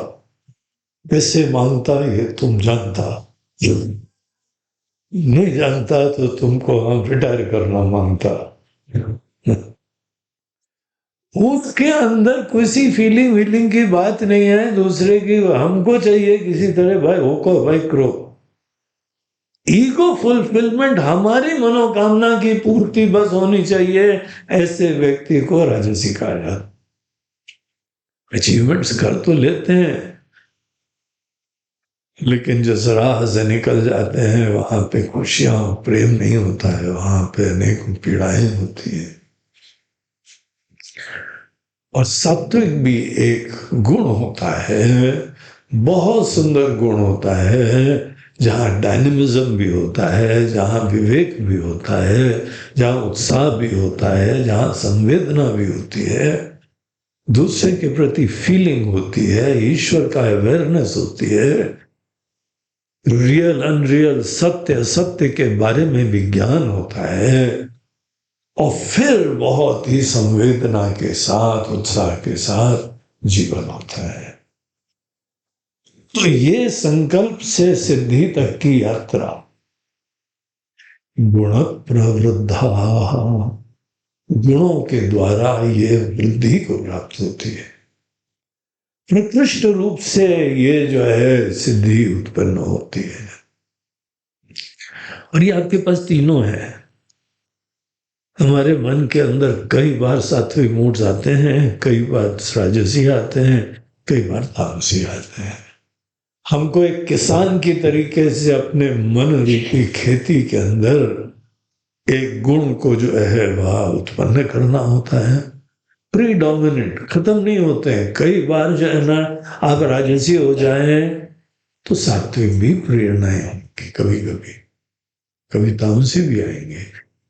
Speaker 1: कैसे मांगता ये तुम जानता? नहीं जानता तो तुमको हम रिटायर करना मांगता। उसके अंदर किसी फीलिंग वीलिंग की बात नहीं है दूसरे की, हमको चाहिए किसी तरह भाई होको भाई करो। ईगो फुलफिलमेंट, हमारी मनोकामना की पूर्ति बस होनी चाहिए। ऐसे व्यक्ति को राजसी कहा जाता। अचीवमेंट्स कर तो लेते हैं, लेकिन जिस राह से निकल जाते हैं वहां पे खुशियां प्रेम नहीं होता है, वहां पे अनेक पीड़ाएं होती है। और सात्विक भी एक गुण होता है, बहुत सुंदर गुण होता है, जहां डायनेमिज्म भी होता है, जहां विवेक भी होता है, जहां उत्साह भी होता है, जहां संवेदना भी होती है, दूसरे के प्रति फीलिंग होती है, ईश्वर का अवेयरनेस होती है, रियल अनरियल, सत्य असत्य के बारे में विज्ञान होता है, और फिर बहुत ही संवेदना के साथ, उत्साह के साथ जीवन होता है। तो ये संकल्प से सिद्धि तक की यात्रा गुण प्रवृद्धा, गुणों के द्वारा ये वृद्धि को प्राप्त होती है। प्रकृष्ट रूप से ये जो है सिद्धि उत्पन्न होती है। और ये आपके पास तीनों है। हमारे मन के अंदर कई बार सात्विक मूड्स आते हैं, कई बार राजसी आते हैं, कई बार तामसी आते हैं। हमको एक किसान की तरीके से अपने मन रूपी खेती के अंदर एक गुण को जो है वह उत्पन्न करना होता है। प्रीडोमिनेंट खत्म नहीं होते हैं। कई बार जो है ना, आप राजसी हो जाएं तो सात्विक भी प्रेरणाएं होंगी, कभी कभी कभी तामसी भी आएंगे।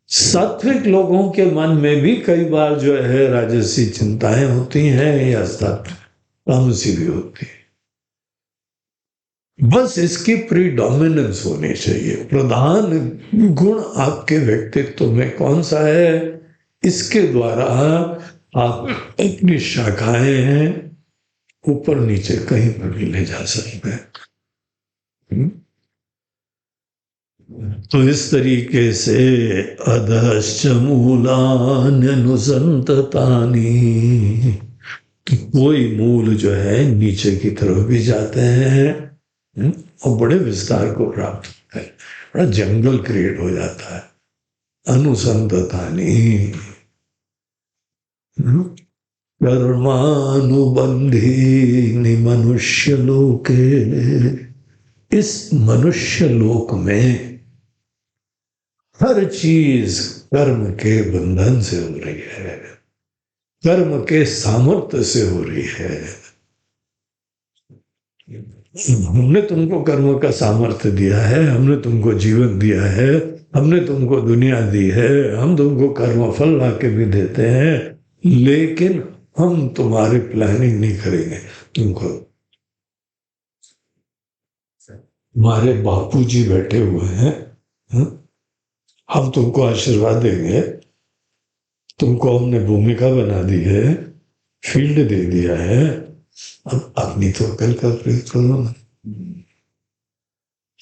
Speaker 1: सात्विक लोगों के मन में भी कई बार जो है राजसी चिंताएं होती हैं या तामसी भी होती है। बस इसकी प्रीडोमिनेंस होनी चाहिए। प्रधान गुण आपके व्यक्तित्व में कौन सा है, इसके द्वारा आप अपनी शाखाएं हैं ऊपर नीचे कहीं पर भी ले जा सकते हैं। तो इस तरीके से अधश्च मूलान्यनुसंततानि, कोई मूल जो है नीचे की तरफ भी जाते हैं और बड़े विस्तार को प्राप्त होता है, बड़ा जंगल क्रिएट हो जाता है। अनुसंधता नहीं, कर्मानुबंधी मनुष्य लोके, इस मनुष्य लोक में हर चीज कर्म के बंधन से हो रही है, कर्म के सामर्थ्य से हो रही है। हमने तुमको कर्म का सामर्थ्य दिया है, हमने तुमको जीवन दिया है, हमने तुमको दुनिया दी है, हम तुमको कर्म फल ला के भी देते हैं, लेकिन हम तुम्हारी प्लानिंग नहीं करेंगे। तुमको हमारे बापूजी बैठे हुए हैं, हम तुमको आशीर्वाद देंगे, तुमको हमने भूमिका बना दी है, फील्ड दे दिया है, अब अपनी तो अकल का प्रयोग करो।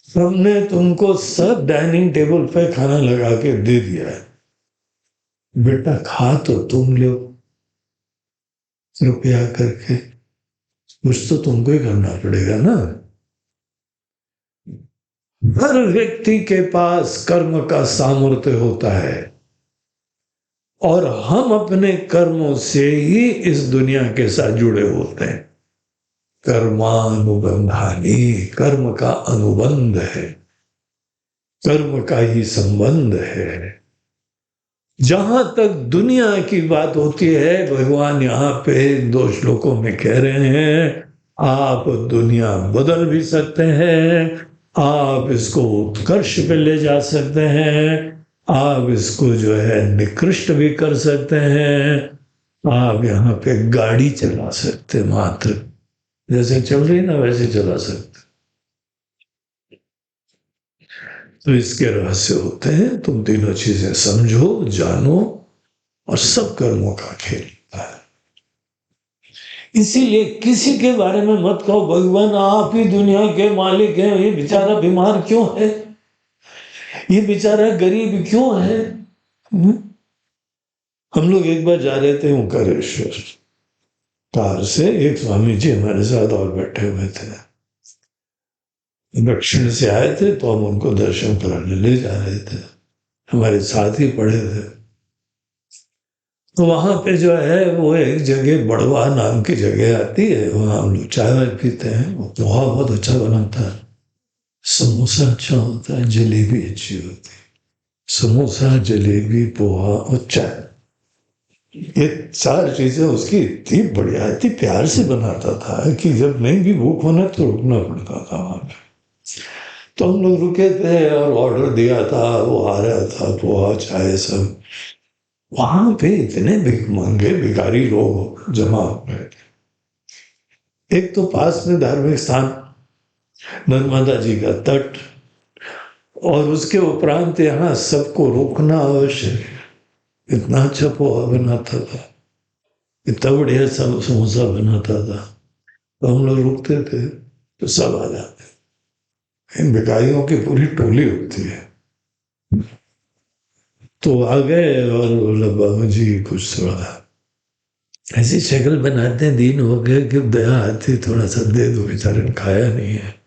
Speaker 1: हमने तुमको सब डाइनिंग टेबल पे खाना लगा के दे दिया है, बेटा खा तो तुम लो रुपया करके, कुछ तो तुमको ही करना पड़ेगा ना। हर व्यक्ति के पास कर्म का सामर्थ्य होता है और हम अपने कर्मों से ही इस दुनिया के साथ जुड़े होते हैं। कर्मानुबंधानी, कर्म का अनुबंध है, कर्म का ही संबंध है। जहां तक दुनिया की बात होती है, भगवान यहाँ पे 2 श्लोकों में कह रहे हैं, आप दुनिया बदल भी सकते हैं, आप इसको उत्कर्ष पे ले जा सकते हैं, आप इसको जो है निकृष्ट भी कर सकते हैं, आप यहाँ पे गाड़ी चला सकते, मात्र जैसे चल रही ना वैसे चला सकते। तो इसके रहस्य होते हैं, तुम तीनों चीजें समझो, जानो, और सब कर्मों का खेल है। इसीलिए किसी के बारे में मत कहो भगवान आप ही दुनिया के मालिक हैं, ये बेचारा बीमार क्यों है, ये बेचारा गरीब क्यों है। हम लोग एक बार जा रहे थे ओंकारेश्वर कार से, एक स्वामी जी हमारे साथ और बैठे हुए थे, दक्षिण से आए थे, तो हम उनको दर्शन कराने ले जा रहे थे, हमारे साथ ही पढ़े थे। तो वहां पे जो है वो एक जगह बड़वा नाम की जगह आती है, वहां हम लोग चाय पीते हैं, वो पोहा बहुत अच्छा बनाता है, समोसा अच्छा होता है, जलेबी अच्छी होती है, समोसा जलेबी पोहा और चाय, ये 4 चीजें उसकी इतनी बढ़िया, इतनी प्यार से बनाता था कि जब नहीं भी भूख होना तो रुकना पड़ता था वहां पे। तो हम लोग रुके थे और ऑर्डर दिया था, वो आ रहा था पोहा चाय सब। वहां पे इतने महंगे भिखारी लोग जमा हो गए थे। एक तो पास में धार्मिक स्थान नर्मदा जी का तट, और उसके उपरांत यहाँ सबको रोकना आवश्यक। इतना अच्छा पोहा बनाता था, इतना बढ़िया समोसा बनाता था, तो हम लोग रुकते थे तो सब आ जाते। इन भिखारियों की पूरी टोली होती है। तो आ गए और बोला बाबू जी कुछ थोड़ा ऐसी शक्ल बनाते हैं, दिन हो गए कि दया आती, थोड़ा सा दे दो, बेचारे ने खाया नहीं है।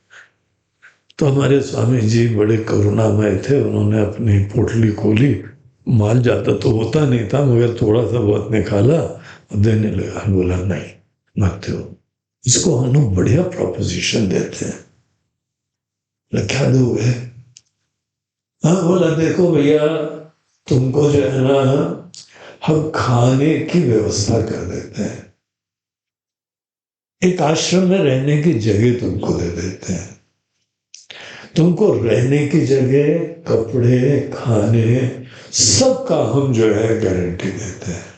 Speaker 1: तो हमारे स्वामी जी बड़े करुणामय थे, उन्होंने अपनी पोटली खोली, माल जाता तो होता नहीं था, मगर थोड़ा सा बहुत निकाला और देने लगा। बोला नहीं मत दो, इसको हम लोग बढ़िया प्रोपोजिशन देते हैं, क्या दोगे। हाँ बोला देखो भैया तुमको जो है ना हम खाने की व्यवस्था कर देते हैं, एक आश्रम में रहने की जगह तुमको दे देते हैं, तुमको रहने की जगह, कपड़े, खाने सबका हम जो है गारंटी देते हैं।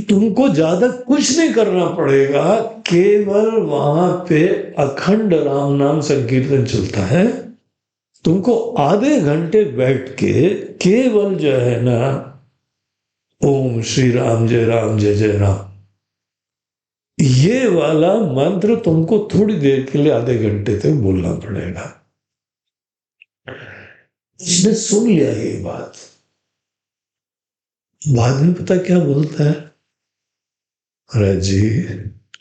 Speaker 1: तुमको ज्यादा कुछ नहीं करना पड़ेगा, केवल वहां पे अखंड राम नाम संकीर्तन चलता है, तुमको आधे घंटे बैठ के केवल जो है ना ओम श्री राम जय जय राम, ये वाला मंत्र तुमको थोड़ी देर के लिए आधे घंटे तक बोलना पड़ेगा। इसने सुन लिया ये बात, बाद में पता क्या बोलता है, महाराज जी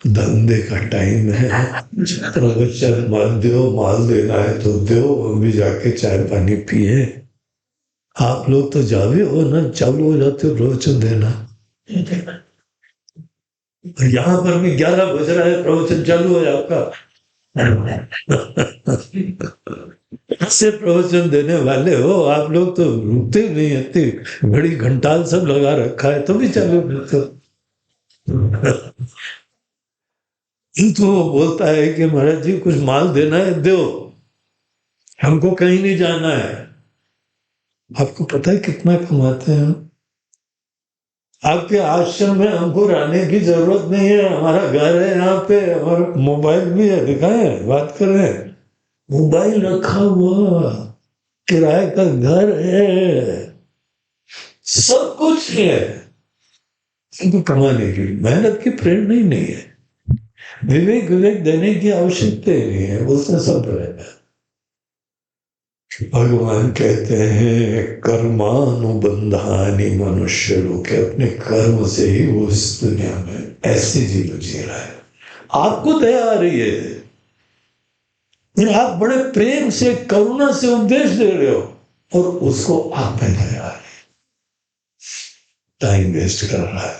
Speaker 1: धंधे का टाइम है, प्रवचन मान दो, माल देना है तो दो, हम भी जाके चाय पानी पिए। आप लोग तो जावे हो ना, चालू हो जाते हो प्रवचन देना। यहाँ पर भी 11 बज रहा है, प्रवचन चालू है आपका। ऐसे प्रवचन देने वाले हो आप लोग, तो रुकते नहीं, इतनी बड़ी घंटाल सब लगा रखा है तो भी चालू करते। तो वो बोलता है कि महाराज जी कुछ माल देना है, दो, हमको कहीं नहीं जाना है। आपको पता है कितना कमाते हैं हम? आपके आश्रम में हमको रहने की जरूरत नहीं है, हमारा घर है यहाँ पे, हमारा मोबाइल भी है, दिखाएं, बात कर रहे हैं, मोबाइल रखा हुआ, किराए का घर है, सब कुछ है। इनको कमाने की, मेहनत की प्रेरणा ही नहीं है, विवेक विवेक देने की आवश्यकता ही नहीं है, उससे सब रहेगा। भगवान कहते हैं कर्मानुबंधानि मनुष्य लोग, अपने कर्म से ही वो इस दुनिया में ऐसे जीवन जी रहा है। आपको दया आ रही है, फिर आप बड़े प्रेम से करुणा से उपदेश दे रहे हो, और उसको आप में दया आ रही है, टाइम वेस्ट कर रहा है।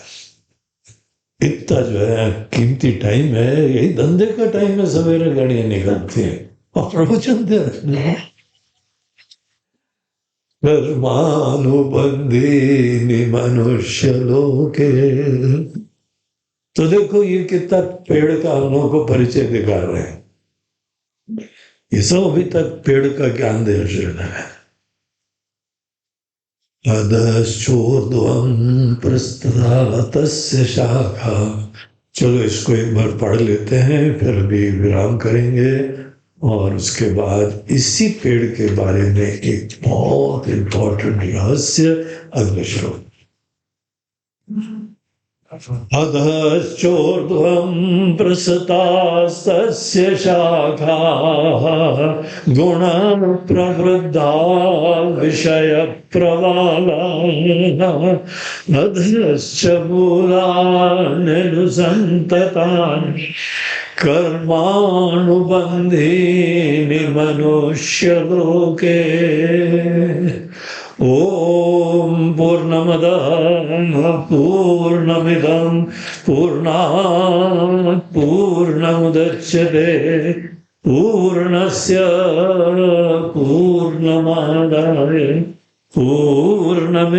Speaker 1: इतना जो है कीमती टाइम है, यही धंधे का टाइम है, सवेरे गाड़ियां निकलती हैं और प्रवचन दे रहे हैं। कर्मानुबंधीनि मनुष्य लोके। तो देखो ये कितना पेड़ का हम लोगों को परिचय दिखा रहे हैं, ये सब अभी तक पेड़ का ज्ञान दे रहे हैं। अधश्चोर्ध्वं प्रस्तुतस्य शाखा। चलो इसको एक बार पढ़ लेते हैं, फिर अभी विराम करेंगे, और उसके बाद इसी पेड़ के बारे में एक बहुत इंपॉर्टेंट रहस्य अगले श्लोक। अधश्चोर्ध्वं प्रसृतास्तस्य शाखाः गुणाः प्रवृद्धा विषयप्रवालाः अधश्च मूलान्यनुसन्ततानि कर्मानुबन्धीनि मनुष्यलोके। ओम पूर्णमदः पूर्णमिदं पूर्णात् पूर्णमुदच्यते पूर्णस्य पूर्णमादाय पूर्णमेवावशिष्यते।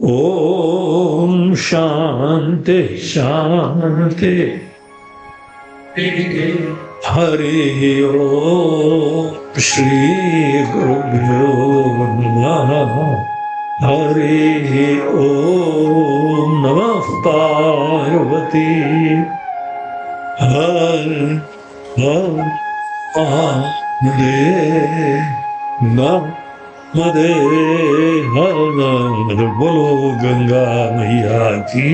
Speaker 1: ओम शांति शांति। हरि ओम श्री गुरुभ्यो नमः। हरि ओम नमः पार्वती हर नर्मदे हर। बोलो गंगा मैया की।